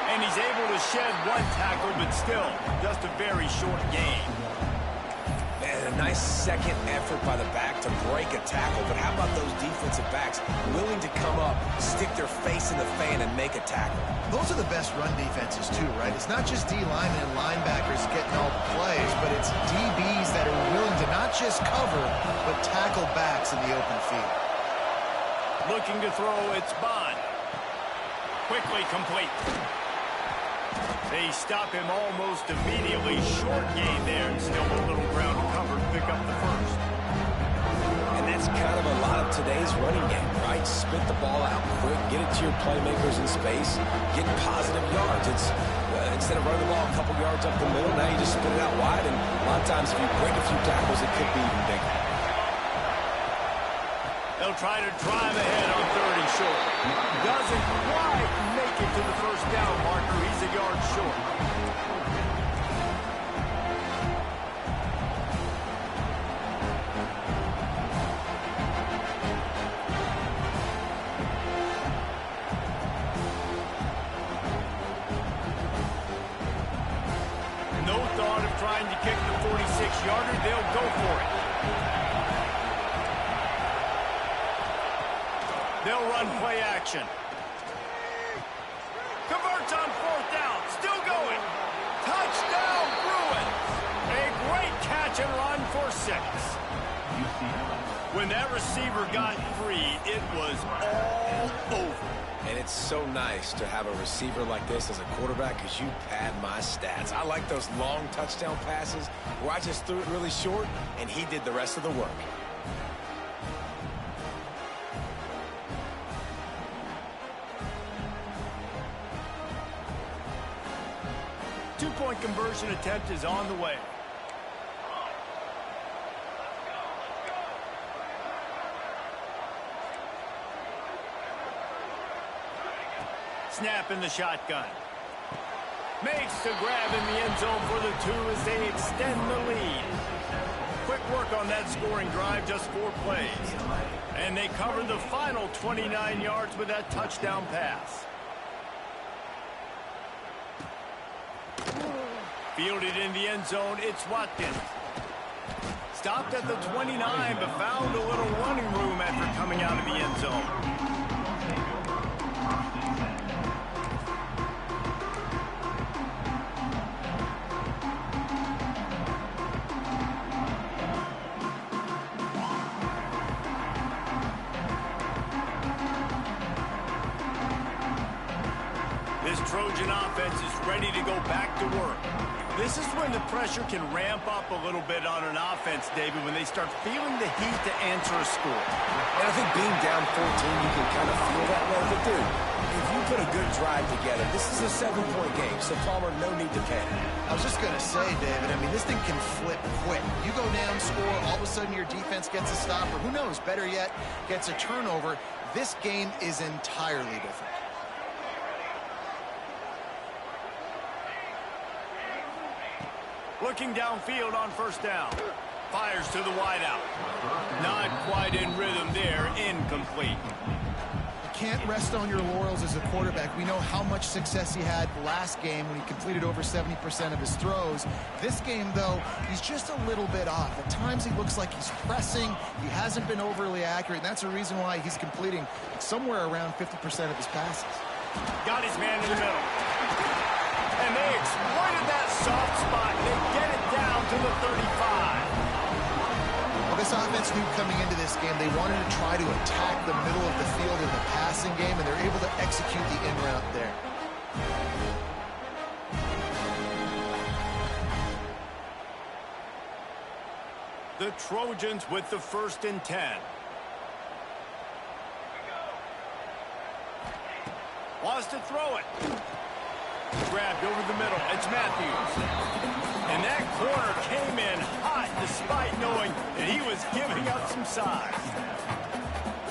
And he's able to shed one tackle, but still, just a very short gain. And a nice second effort by the back to break a tackle. But how about those defensive backs willing to come up, stick their face in the fan, and make a tackle? Those are the best run defenses, too, right? It's not just D linemen and linebackers getting all the plays, but it's DBs that are willing to not just cover, but tackle backs in the open field. Looking to throw, it's Bond. Quickly complete. They stop him almost immediately. Short gain there, and still a little ground to cover to pick up the first. And that's kind of a lot of today's running game, right? Spit the ball out quick, get it to your playmakers in space, get positive yards. It's instead of running the ball a couple yards up the middle, now you just spit it out wide, and a lot of times if you break a few tackles, it could be even bigger. They'll try to drive ahead on 3rd and short. Doesn't quite make it to the first down marker. He's a yard short. No thought of trying to kick the 46-yarder. They'll go for it. They'll run play action. Converts on 4th down. Still going. Touchdown, Bruins. A great catch and run for 6. When that receiver got free, it was all over. And it's so nice to have a receiver like this as a quarterback because you pad my stats. I like those long touchdown passes where I just threw it really short and he did the rest of the work. Two-point conversion attempt is on the way. Snap in the shotgun. Makes the grab in the end zone for the 2 as they extend the lead. Quick work on that scoring drive, just 4 plays. And they cover the final 29 yards with that touchdown pass. Fielded in the end zone, it's Watkins. Stopped at the 29, but found a little running room after coming out of the end zone. This Trojan offense is ready to go back to work. This is when the pressure can ramp up a little bit on an offense, David, when they start feeling the heat to answer a score. And I think being down 14, you can kind of feel that way. But, dude, if you put a good drive together, this is a 7-point game, so Palmer, no need to panic. I was just going to say, David, I mean, this thing can flip quick. You go down, score, all of a sudden your defense gets a stop, or who knows, better yet, gets a turnover. This game is entirely different. Looking downfield on 1st down. Fires to the wideout. Not quite in rhythm there. Incomplete. You can't rest on your laurels as a quarterback. We know how much success he had last game when he completed over 70% of his throws. This game, though, he's just a little bit off. At times he looks like he's pressing. He hasn't been overly accurate, and that's a reason why he's completing somewhere around 50% of his passes. Got his man in the middle. And they exploited that soft spot. They get it down to the 35. Well, this offense knew coming into this game they wanted to try to attack the middle of the field in the passing game, and they're able to execute the in route there. The Trojans with the 1st and 10. Wants to throw it. Grabbed over the middle. It's Matthews. And that corner came in hot despite knowing that he was giving up some size.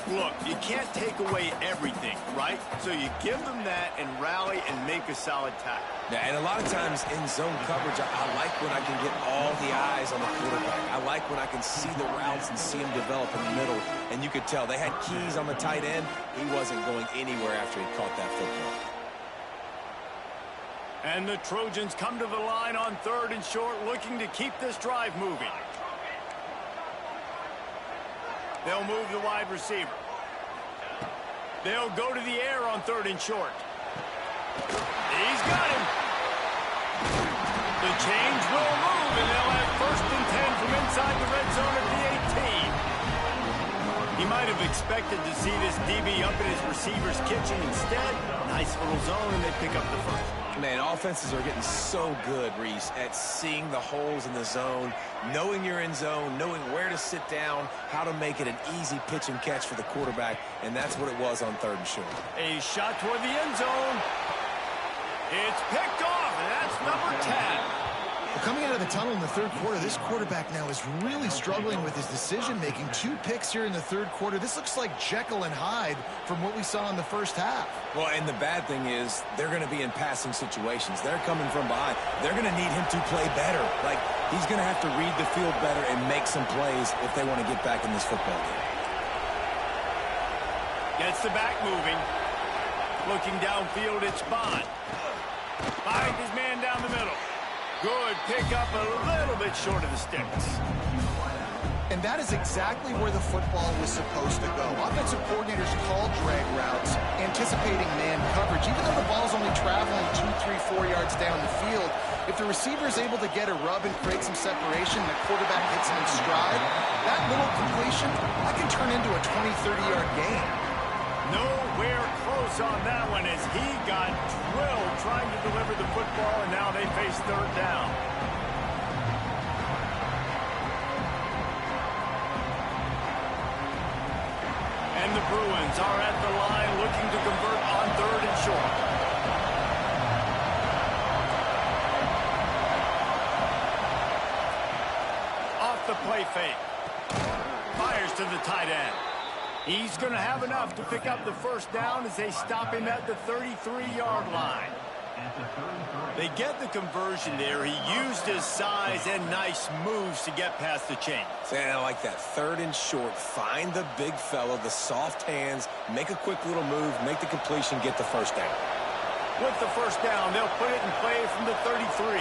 Look, you can't take away everything, right? So you give them that and rally and make a solid tackle. Yeah, and a lot of times in zone coverage, I like when I can get all the eyes on the quarterback. I like when I can see the routes and see him develop in the middle. And you could tell they had keys on the tight end. He wasn't going anywhere after he caught that football. And the Trojans come to the line on 3rd and short, looking to keep this drive moving. They'll move the wide receiver. They'll go to the air on 3rd and short. He's got him. The change will move, and they'll have 1st and 10 from inside the red zone at the 18. He might have expected to see this DB up in his receiver's kitchen. Instead, nice little zone, and they pick up the first. Man, offenses are getting so good, Reese, at seeing the holes in the zone, knowing you're in zone, knowing where to sit down, how to make it an easy pitch and catch for the quarterback, and that's what it was on 3rd and short. A shot toward the end zone. It's picked off, and that's number 10. Well, coming out of the tunnel in the 3rd quarter, this quarterback now is really struggling with his decision-making. 2 picks here in the 3rd quarter. This looks like Jekyll and Hyde from what we saw in the 1st half. Well, and the bad thing is they're going to be in passing situations. They're coming from behind. They're going to need him to play better. Like, he's going to have to read the field better and make some plays if they want to get back in this football game. Gets the back moving. Looking downfield, it's Bond. Finds his man down the middle. Good pick up, a little bit short of the sticks. And that is exactly where the football was supposed to go. Offensive coordinators call drag routes, anticipating man coverage. Even though the ball's only traveling 2, 3, 4 yards down the field, if the receiver is able to get a rub and create some separation, the quarterback hits him in stride, that little completion, that can turn into a 20, 30-yard gain. Nowhere close on that one as he got drilled trying to deliver the football, and now they face 3rd down. And the Bruins are at the line looking to convert on 3rd and short. Off the play fake. Fires to the tight end. He's going to have enough to pick up the 1st down as they stop him at the 33-yard line. They get the conversion there. He used his size and nice moves to get past the chain. And I like that. 3rd and short. Find the big fella, the soft hands, make a quick little move, make the completion, get the 1st down. With the 1st down, they'll put it in play from the 33.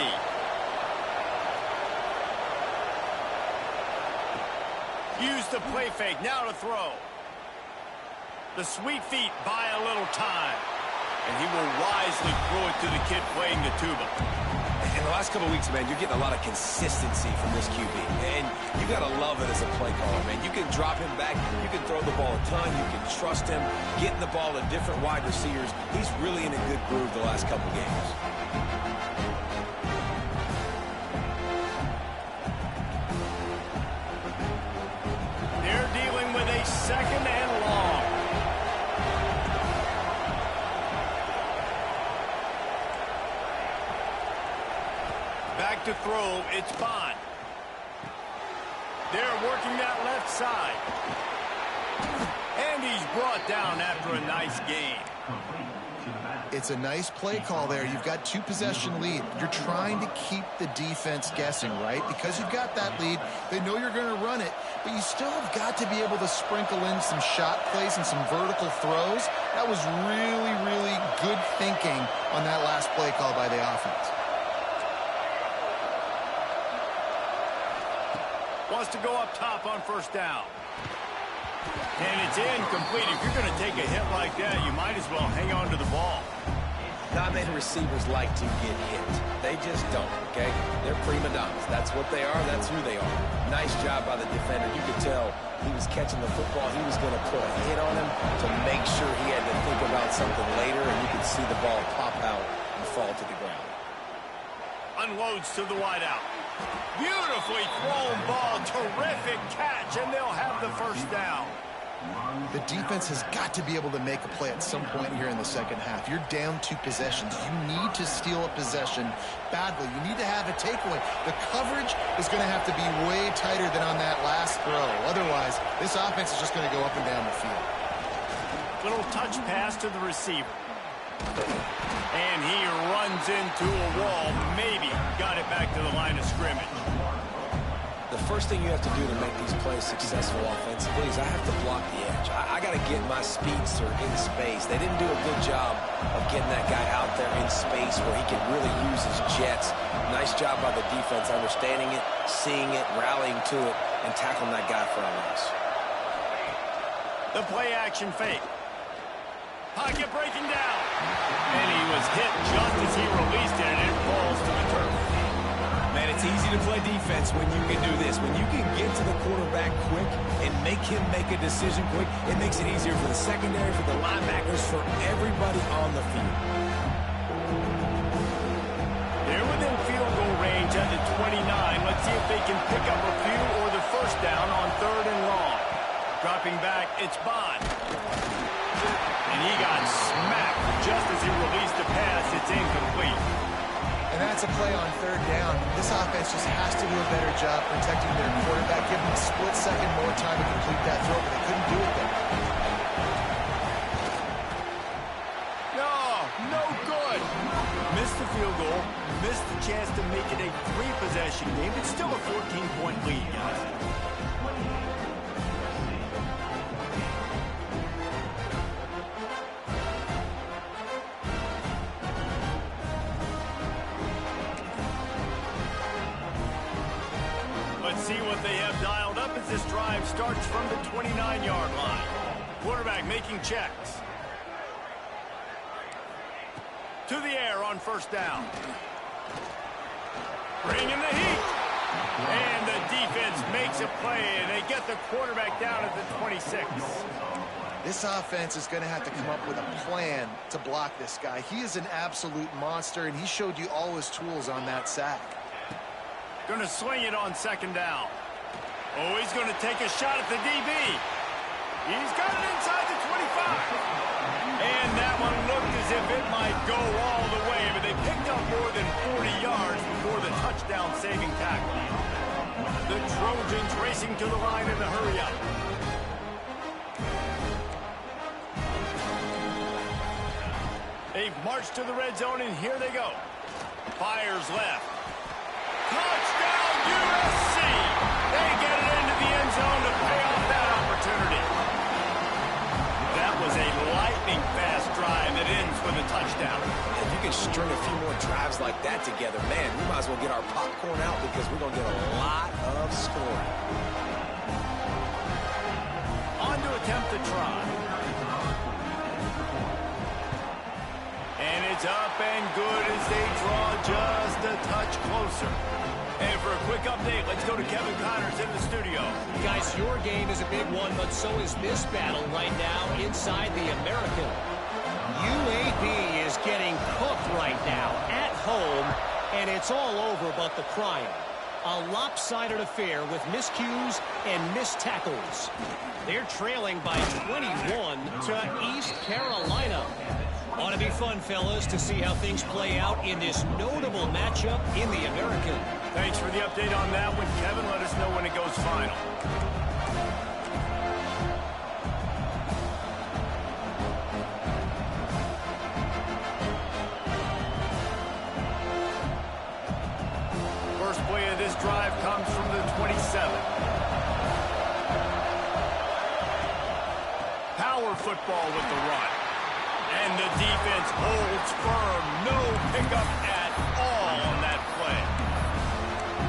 Use the play fake. Now to throw. The sweet feet buy a little time. And he will wisely throw it to the kid playing the tuba. In the last couple of weeks, man, you're getting a lot of consistency from this QB. And you got to love it as a play caller, man. You can drop him back. You can throw the ball a ton. You can trust him. Getting the ball to different wide receivers. He's really in a good groove the last couple of games. They're dealing with a 2nd and long. Back to throw, it's Bond. They're working that left side. And he's brought down after a nice gain. It's a nice play call there. You've got 2-possession lead. You're trying to keep the defense guessing, right? Because you've got that lead, they know you're going to run it, but you still have got to be able to sprinkle in some shot plays and some vertical throws. That was really, really good thinking on that last play call by the offense. Wants to go up top on 1st down. And it's incomplete. If you're going to take a hit like that, you might as well hang on to the ball. Not many receivers like to get hit. They just don't, okay? They're prima donnas. That's what they are. That's who they are. Nice job by the defender. You could tell he was catching the football. He was going to put a hit on him to make sure he had to think about something later, and you could see the ball pop out and fall to the ground. Unloads to the wideout. Beautifully thrown ball. Terrific catch, and they'll have the 1st down. The defense has got to be able to make a play at some point here in the 2nd half. You're down 2 possessions. You need to steal a possession badly. You need to have a takeaway. The coverage is going to have to be way tighter than on that last throw. Otherwise, this offense is just going to go up and down the field. Little touch pass to the receiver. And he runs into a wall. Maybe got it back to the line of scrimmage. The first thing you have to do to make these plays successful offensively is I have to block the edge. I got to get my speedster in space. They didn't do a good job of getting that guy out there in space where he can really use his jets. Nice job by the defense understanding it, seeing it, rallying to it, and tackling that guy for a loss. The play action fake. Pocket breaking down. And he was hit just as he released it, and it falls to the turf. Man, it's easy to play defense when you can do this. When you can get to the quarterback quick and make him make a decision quick, it makes it easier for the secondary, for the linebackers, for everybody on the field. They're within field goal range at the 29. Let's see if they can pick up a few or the first down on 3rd and long. Dropping back, it's Bond. And he got smacked just as he released the pass. It's incomplete. And that's a play on 3rd down. This offense just has to do a better job protecting their quarterback, give them a split second more time to complete that throw, but they couldn't do it there. No good. Missed the field goal, missed the chance to make it a 3-possession game. It's still a 14-point lead, guys. Let's see what they have dialed up as this drive starts from the 29-yard line. Quarterback making checks. To the air on 1st down. Bringing the heat. And the defense makes a play, and they get the quarterback down at the 26. This offense is going to have to come up with a plan to block this guy. He is an absolute monster, and he showed you all his tools on that sack. Going to swing it on 2nd down. Oh, he's going to take a shot at the DB. He's got it inside the 25. And that one looked as if it might go all the way, but they picked up more than 40 yards before the touchdown-saving tackle. The Trojans racing to the line in the hurry-up. They've marched to the red zone, and here they go. Fires left. Touchdown, USC! They get it into the end zone to pay off that opportunity. That was a lightning-fast drive that ends with a touchdown. If you can string a few more drives like that together, man, we might as well get our popcorn out because we're going to get a lot of scoring. On to attempt the try. And it's up and good as they draw just a touch closer. And for a quick update, let's go to Kevin Connors in the studio. Guys, your game is a big one, but so is this battle right now inside the American. UAB is getting cooked right now at home, and it's all over but the crying. A lopsided affair with miscues and missed tackles. They're trailing by 21 to East Carolina. Ought to be fun, fellas, to see how things play out in this notable matchup in the American. Thanks for the update on that one, Kevin. Let us know when it goes final. First play of this drive comes from the 27. Power football with the run. And the defense holds firm. No pickup at all on that play.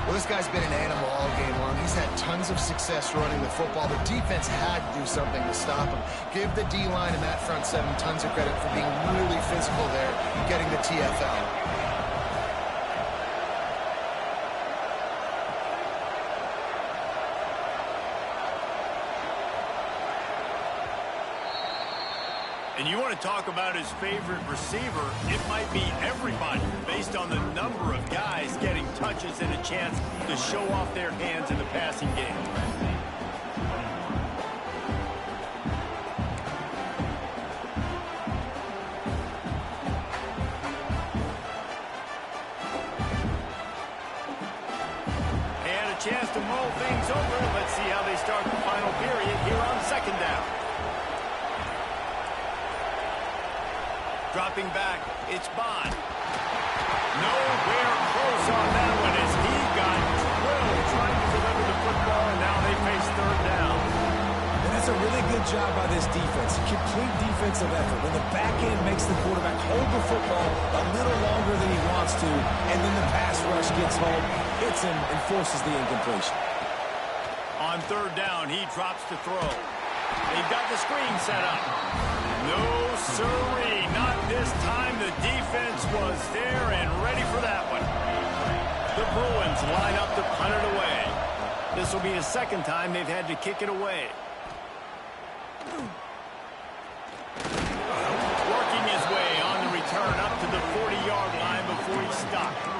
Well, this guy's been an animal all game long. He's had tons of success running the football. The defense had to do something to stop him. Give the D-line and that front seven tons of credit for being really physical there, getting the TFL. And you want to talk about his favorite receiver, it might be everybody based on the number of guys getting touches and a chance to show off their hands in the passing game. And a chance to mull things over. Let's see how they start the final period here on 2nd down. Dropping back, it's Bond. Nowhere close on that one as he got drilled trying to deliver the football, and now they face 3rd down. And that's a really good job by this defense. Complete defensive effort. When the back end makes the quarterback hold the football a little longer than he wants to, and then the pass rush gets home, hits him, and forces the incompletion. On 3rd down, he drops to throw. They've got the screen set up. No, sirree, not this time. The defense was there and ready for that one. The Bruins line up to punt it away. This will be the second time they've had to kick it away. Working his way on the return up to the 40-yard line before he stopped.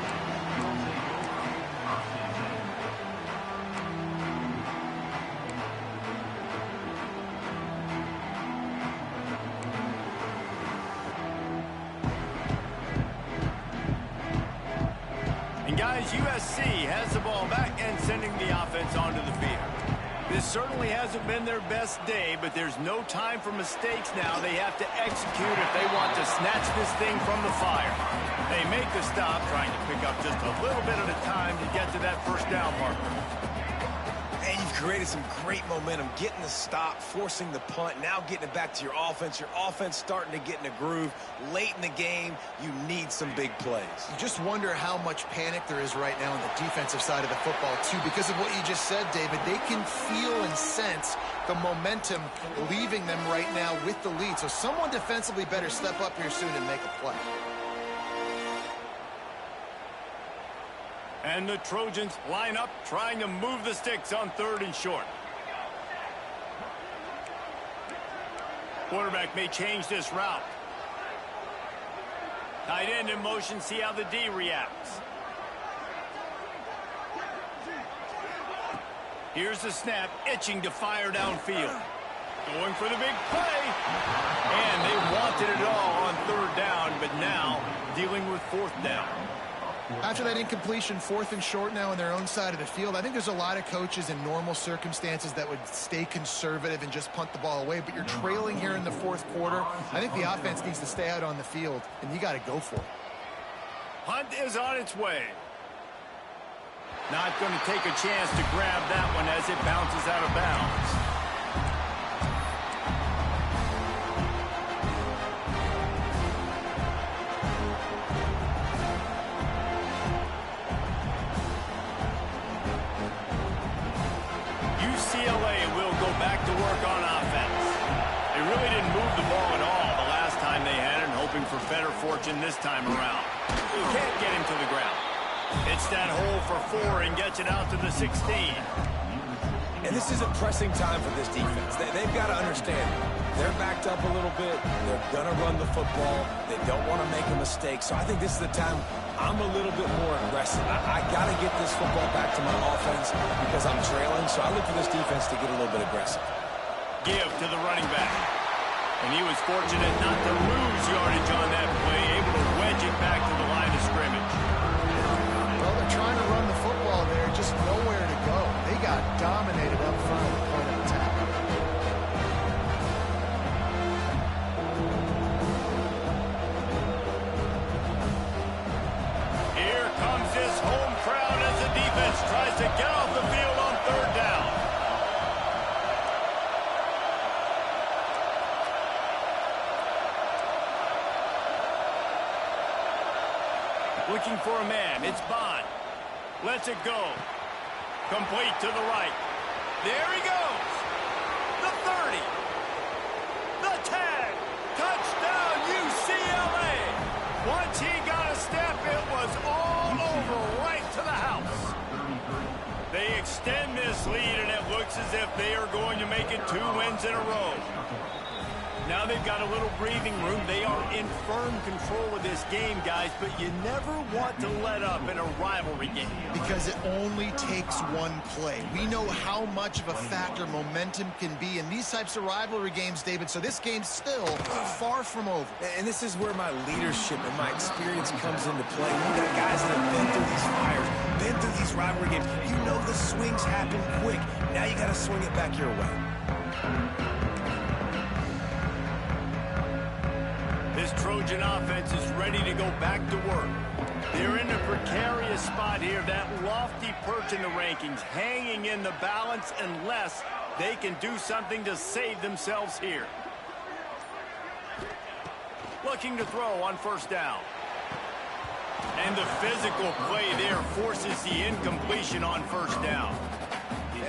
And guys, USC has the ball back and sending the offense onto the field. This certainly hasn't been their best day, but there's no time for mistakes now. They have to execute if they want to snatch this thing from the fire. They make the stop, trying to pick up just a little bit at a time to get to that first down marker. And you've created some great momentum, getting the stop, forcing the punt, now getting it back to your offense. Your offense starting to get in a groove. Late in the game, you need some big plays. You just wonder how much panic there is right now on the defensive side of the football, too, because of what you just said, David. They can feel and sense the momentum leaving them right now with the lead. So someone defensively better step up here soon and make a play. And the Trojans line up, trying to move the sticks on 3rd and short. Quarterback may change this route. Tight end in motion, see how the D reacts. Here's the snap, itching to fire downfield. Going for the big play. And they wanted it all on 3rd down, but now dealing with 4th down. After that incompletion, 4th and short now on their own side of the field, I think there's a lot of coaches in normal circumstances that would stay conservative and just punt the ball away. But you're trailing here in the 4th quarter. I think the offense needs to stay out on the field, and you got to go for it. Punt is on its way. Not going to take a chance to grab that one as it bounces out of bounds. UCLA will go back to work on offense. They really didn't move the ball at all the last time they had it, and hoping for better fortune this time around. Can't get him to the ground. It's that hole for 4 and gets it out to the 16. And this is a pressing time for this defense. They've got to understand they're backed up a little bit. They're going to run the football. They don't want to make a mistake. So I think this is the time I'm a little bit more aggressive. I got to get this football back to my offense because I'm trailing. So I look for this defense to get a little bit aggressive. Give to the running back. And he was fortunate not to lose yardage on that play, able to wedge it back to the line of scrimmage. Well, they're trying to run the football there, just nowhere to go. They got dominated up front at the point of attack. Here comes this home crowd as the defense tries to get off the field on 3rd down. Looking for a man. It's Bond. Lets it go. Complete to the right. There he goes. The 30. The tag. Touchdown, UCLA. Once he got a step, it was all over right to the house. They extend this lead, and it looks as if they are going to make it 2 wins in a row. Now they've got a little breathing room. They are in firm control of this game, guys, but you never want to let up in a rivalry game. Because it only takes one play. We know how much of a factor momentum can be in these types of rivalry games, David, so this game's still far from over. And this is where my leadership and my experience comes into play. You got guys that have been through these fires, been through these rivalry games. You know the swings happen quick. Now you got to swing it back your way. This Trojan offense is ready to go back to work. They're in a precarious spot here, that lofty perch in the rankings, hanging in the balance unless they can do something to save themselves here. Looking to throw on 1st down. And the physical play there forces the incompletion on 1st down.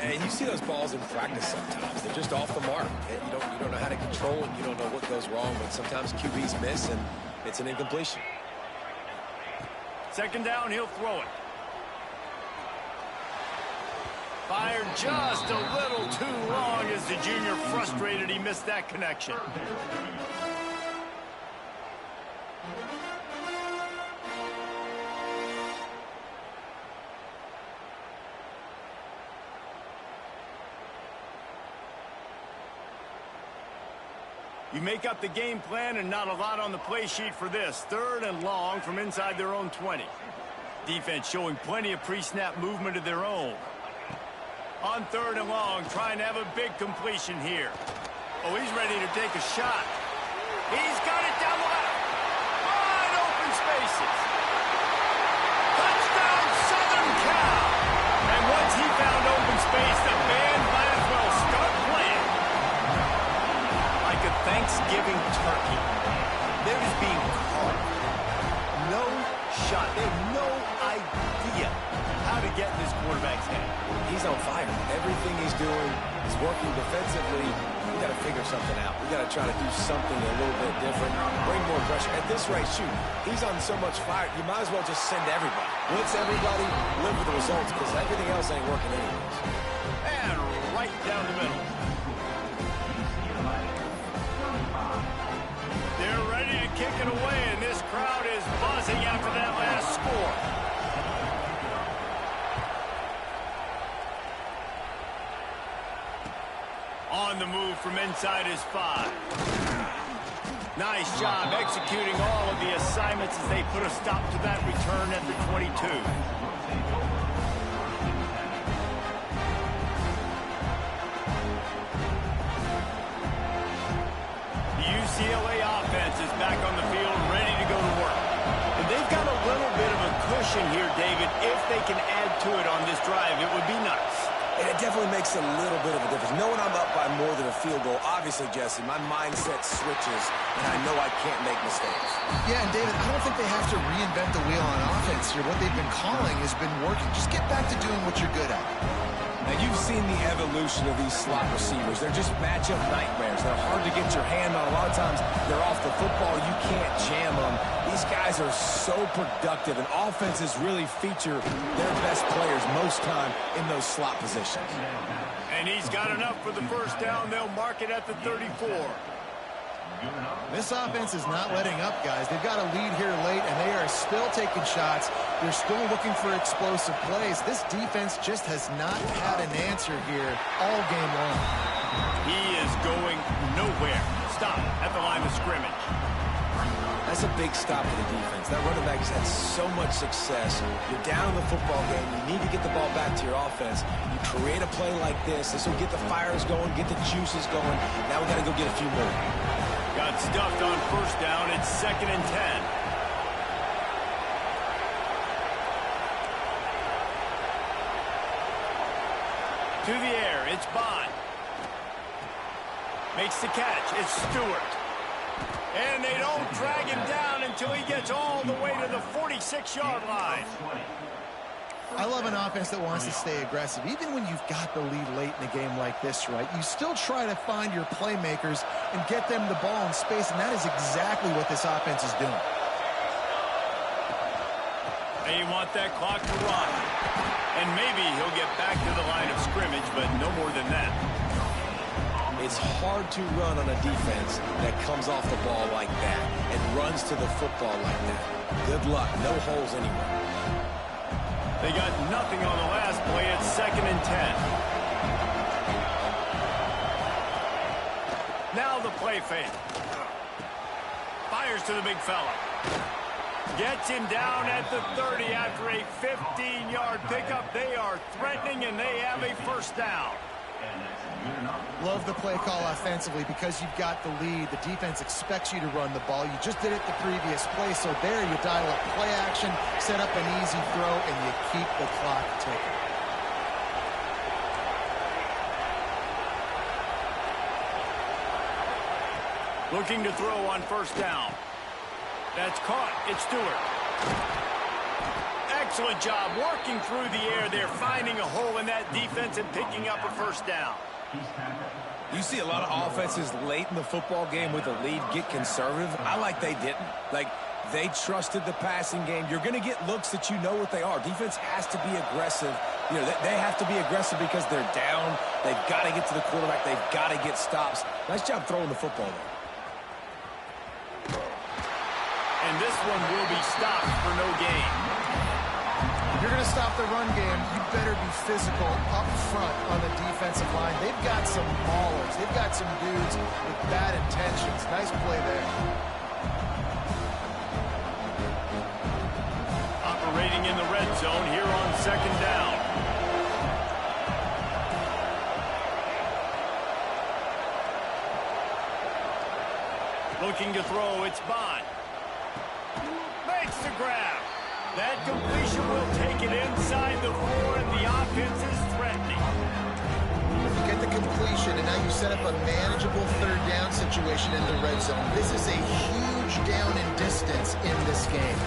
And you see those balls in practice sometimes. They're just off the mark. You don't know how to control it. You don't know what goes wrong, but sometimes QBs miss, and it's an incompletion. 2nd down, he'll throw it. Fired just a little too long as the junior frustrated he missed that connection. You make up the game plan and not a lot on the play sheet for this. 3rd and long from inside their own 20. Defense showing plenty of pre-snap movement of their own. On 3rd and long, trying to have a big completion here. Oh, he's ready to take a shot. He's got it down the left. Wide open spaces. Touchdown, Southern Cal. And once he found open space, the band might as well start playing. Like a Thanksgiving turkey. They're just being carved. No shot. They have no idea how to get in this quarterback's head. He's on fire. Everything he's doing is working defensively. We got to figure something out. We got to try to do something a little bit different. Bring more pressure. At this rate, shoot, he's on so much fire, you might as well just send everybody. Blitz everybody, live with the results, because everything else ain't working anyways. And right down the middle. They're ready to kick it away, and this crowd is buzzing after that last score. On the move from inside his 5. Nice job executing all of the assignments as they put a stop to that return at the 22. The UCLA offense is back on the field, ready to go to work. And they've got a little bit of a cushion here, David. If they can add to it on this drive, it would be nice. And it definitely makes a little bit of a difference. Knowing I'm up by more than a field goal, obviously, Jesse, my mindset switches, and I know I can't make mistakes. Yeah, and David, I don't think they have to reinvent the wheel on offense here. What they've been calling has been working. Just get back to doing what you're good at. Now, you've seen the evolution of these slot receivers. They're just matchup nightmares. They're hard to get your hand on. A lot of times, they're off the football. You can't jam them. These guys are so productive, and offenses really feature their best players most time in those slot positions. And he's got enough for the first down. They'll mark it at the 34. This offense is not letting up, guys. They've got a lead here late, and they are still taking shots. They're still looking for explosive plays. This defense just has not had an answer here all game long. He is going nowhere. Stop at the line of scrimmage. That's a big stop for the defense. That running back has had so much success. You're down in the football game. You need to get the ball back to your offense. You create a play like this. This will get the fires going, get the juices going. Now we got to go get a few more. Got stuffed on first down. It's 2nd and 10. To the air. It's Bond. Makes the catch. It's Stewart. And they don't drag him down until he gets all the way to the 46-yard line. I love an offense that wants to stay aggressive. Even when you've got the lead late in a game like this, right, you still try to find your playmakers and get them the ball in space, and that is exactly what this offense is doing. They want that clock to run. And maybe he'll get back to the line of scrimmage, but no more than that. It's hard to run on a defense that comes off the ball like that and runs to the football like that. Good luck. No holes anywhere. They got nothing on the last play. It's 2nd and 10. Now the play fake. Fires to the big fella. Gets him down at the 30 after a 15-yard pickup. They are threatening, and they have a first down. Love the play call offensively because you've got the lead. The defense expects you to run the ball. You just did it the previous play, so there you dial up play action, set up an easy throw, and you keep the clock ticking. Looking to throw on first down. That's caught. It's Stewart. Excellent job working through the air there, finding a hole in that defense and picking up a first down. You see a lot of offenses late in the football game with a lead get conservative. I like they didn't. Like, they trusted the passing game. You're going to get looks that you know what they are. Defense has to be aggressive You know, they have to be aggressive because they're down. They've got to get to the quarterback. They've got to get stops. Nice job throwing the football there. And this one will be stopped for no gain. If you're going to stop the run game, you better be physical up front on the defensive line. They've got some maulers. They've got some dudes with bad intentions. Nice play there. Operating in the red zone here on second down. Looking to throw, it's Bond. Makes the grab. That completion will take it inside the 4, and the offense is threatening. You get the completion, and now you set up a manageable third down situation in the red zone. This is a huge down in distance in this game.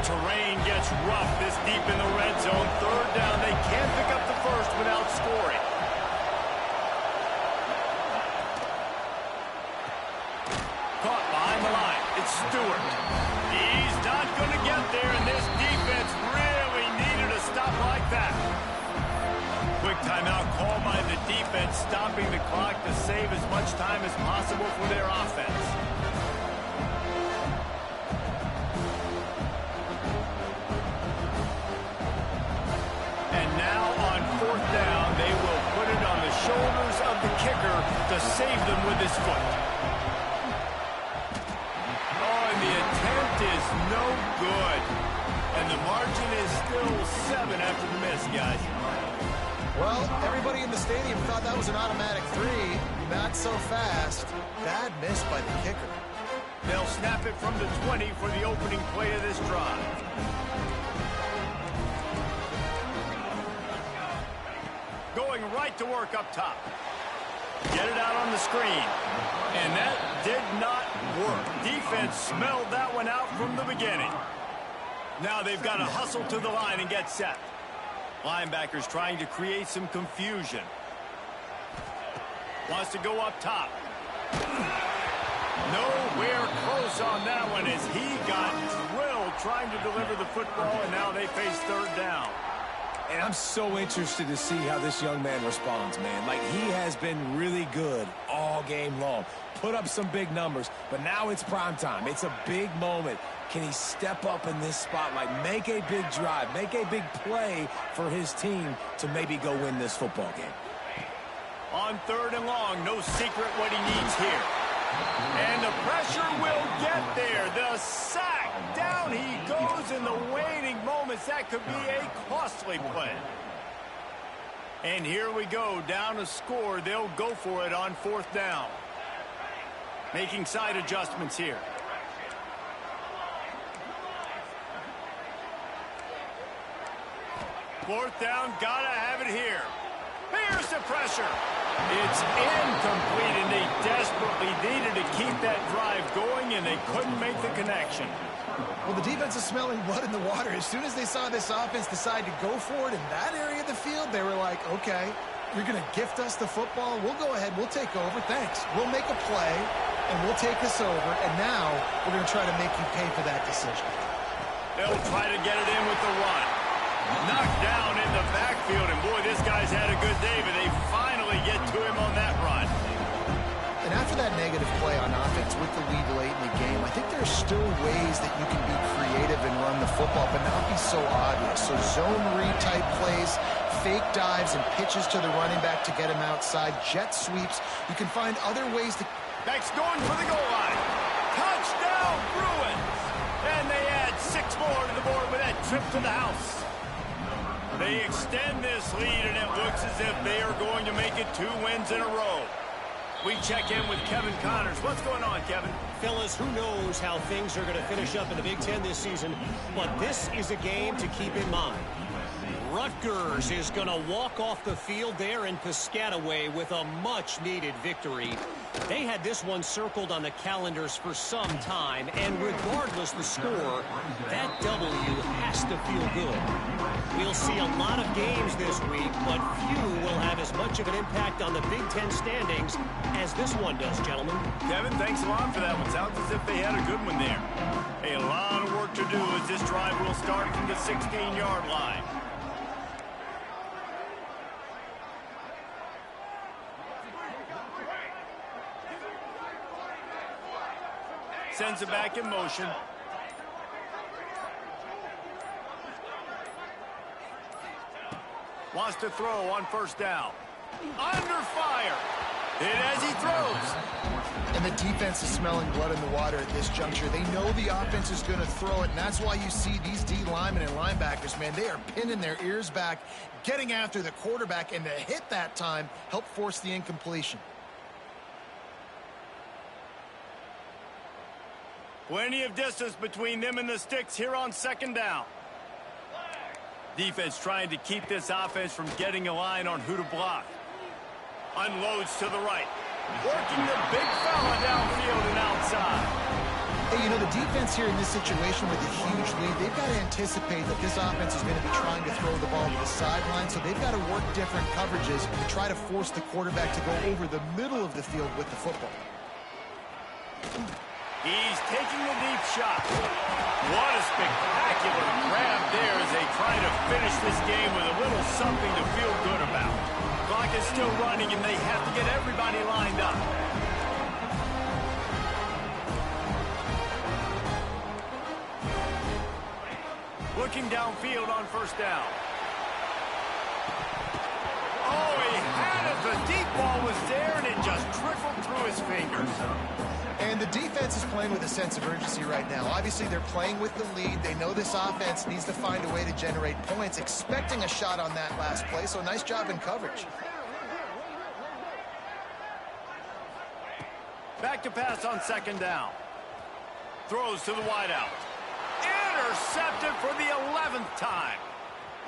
Terrain gets rough this deep in the red zone. Third down, they can't pick up the first without scoring. Caught behind the line. It's Stewart. He's not going to get there, and this defense really needed a stop like that. Quick timeout call by the defense, stopping the clock to save as much time as possible for their offense. Shoulders of the kicker to save them with his foot. Oh, and the attempt is no good. And the margin is still 7 after the miss, guys. Well, everybody in the stadium thought that was an automatic 3. Not so fast. Bad miss by the kicker. They'll snap it from the 20 for the opening play of this drive. Going right to work up top. Get it out on the screen. And that did not work. Defense smelled that one out from the beginning. Now they've got to hustle to the line and get set. Linebackers trying to create some confusion. Wants to go up top. Nowhere close on that one as he got drilled trying to deliver the football, and now they face third down. And I'm so interested to see how this young man responds, man. Like, he has been really good all game long. Put up some big numbers, but now it's prime time. It's a big moment. Can he step up in this spotlight, make a big drive, make a big play for his team to maybe go win this football game? On third and long, no secret what he needs here. And the pressure will get there. The sack. Down he goes in the waning moments. That could be a costly play. And here we go. Down a score. They'll go for it on fourth down. Making side adjustments here. Fourth down. Gotta have it here. Here's the pressure. It's incomplete, and they desperately needed to keep that drive going, and they couldn't make the connection. Well, the defense is smelling blood in the water. As soon as they saw this offense decide to go for it in that area of the field, they were like, okay, you're going to gift us the football. We'll go ahead. We'll take over. Thanks. We'll make a play, and we'll take this over, and now we're going to try to make you pay for that decision. They'll try to get it in with the run. Knocked down in the backfield, and boy, this guy's had a good day, but they finally get to him on that run. And after that negative play on offense with the lead late in the game, I think there's still ways that you can be creative and run the football, but not be so obvious. So zone read type plays, fake dives and pitches to the running back to get him outside, jet sweeps. You can find other ways to... Beck's going for the goal line. Touchdown, Bruins! And they add 6 more to the board with that trip to the house. They extend this lead, and it looks as if they are going to make it 2 wins in a row. We check in with Kevin Connors. What's going on, Kevin? Fellas, who knows how things are going to finish up in the Big Ten this season, but this is a game to keep in mind. Rutgers is going to walk off the field there in Piscataway with a much-needed victory. They had this one circled on the calendars for some time, and regardless the score, that W has to feel good. We'll see a lot of games this week, but few will have as much of an impact on the Big Ten standings as this one does, gentlemen. Kevin, thanks a lot for that one. Sounds as if they had a good one there. A lot of work to do as this drive will start from the 16-yard line. Sends it back in motion. Wants to throw on first down. Under fire. Hit as he throws. And the defense is smelling blood in the water at this juncture. They know the offense is going to throw it, and that's why you see these D linemen and linebackers, man, they are pinning their ears back, getting after the quarterback, and the hit that time helped force the incompletion. Plenty of distance between them and the sticks here on second down. Defense trying to keep this offense from getting a line on who to block. Unloads to the right. Working the big fella downfield and outside. Hey, you know, the defense here in this situation with a huge lead, they've got to anticipate that this offense is going to be trying to throw the ball to the sideline, so they've got to work different coverages to try to force the quarterback to go over the middle of the field with the football. He's taking the deep shot. What a spectacular grab there as they try to finish this game with a little something to feel good about. Clock is still running, and they have to get everybody lined up. Looking downfield on first down. Oh, he had it. The deep ball was there, and it just trickled through his fingers. And the defense is playing with a sense of urgency right now. Obviously, they're playing with the lead. They know this offense needs to find a way to generate points, expecting a shot on that last play, so nice job in coverage. Back to pass on second down. Throws to the wideout. Intercepted for the 11th time.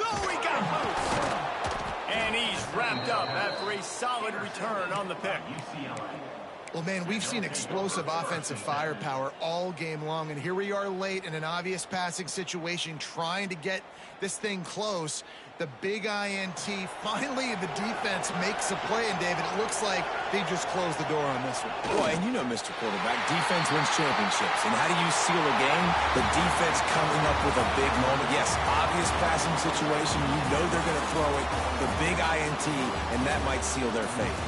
Oh, he got loose. And he's wrapped up after a solid return on the pick. Well, man, we've seen explosive offensive firepower all game long, and here we are late in an obvious passing situation trying to get this thing close. The big INT, finally the defense makes a play, and David, it looks like they just closed the door on this one. Boy, and you know, Mr. Quarterback, defense wins championships. And how do you seal a game? The defense coming up with a big moment. Yes, obvious passing situation. You know they're going to throw it. The big INT, and that might seal their fate.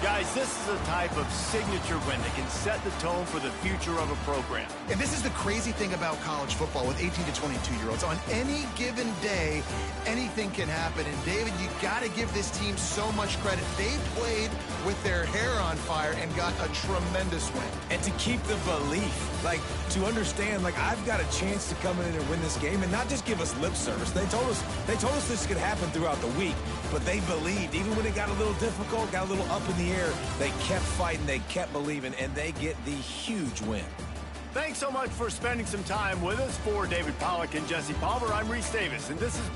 Guys, this is a type of signature win that can set the tone for the future of a program. And this is the crazy thing about college football with 18 to 22-year-olds. On any given day, anything can happen. And, David, you got to give this team so much credit. They played with their hair on fire and got a tremendous win. And to keep the belief, like, to understand, like, I've got a chance to come in and win this game and not just give us lip service. They told us this could happen throughout the week, but they believed. Even when it got a little difficult, got a little up in the air, they kept fighting, they kept believing, and they get the huge win. Thanks so much for spending some time with us. For David Pollack and Jesse Palmer, I'm Reese Davis, and this is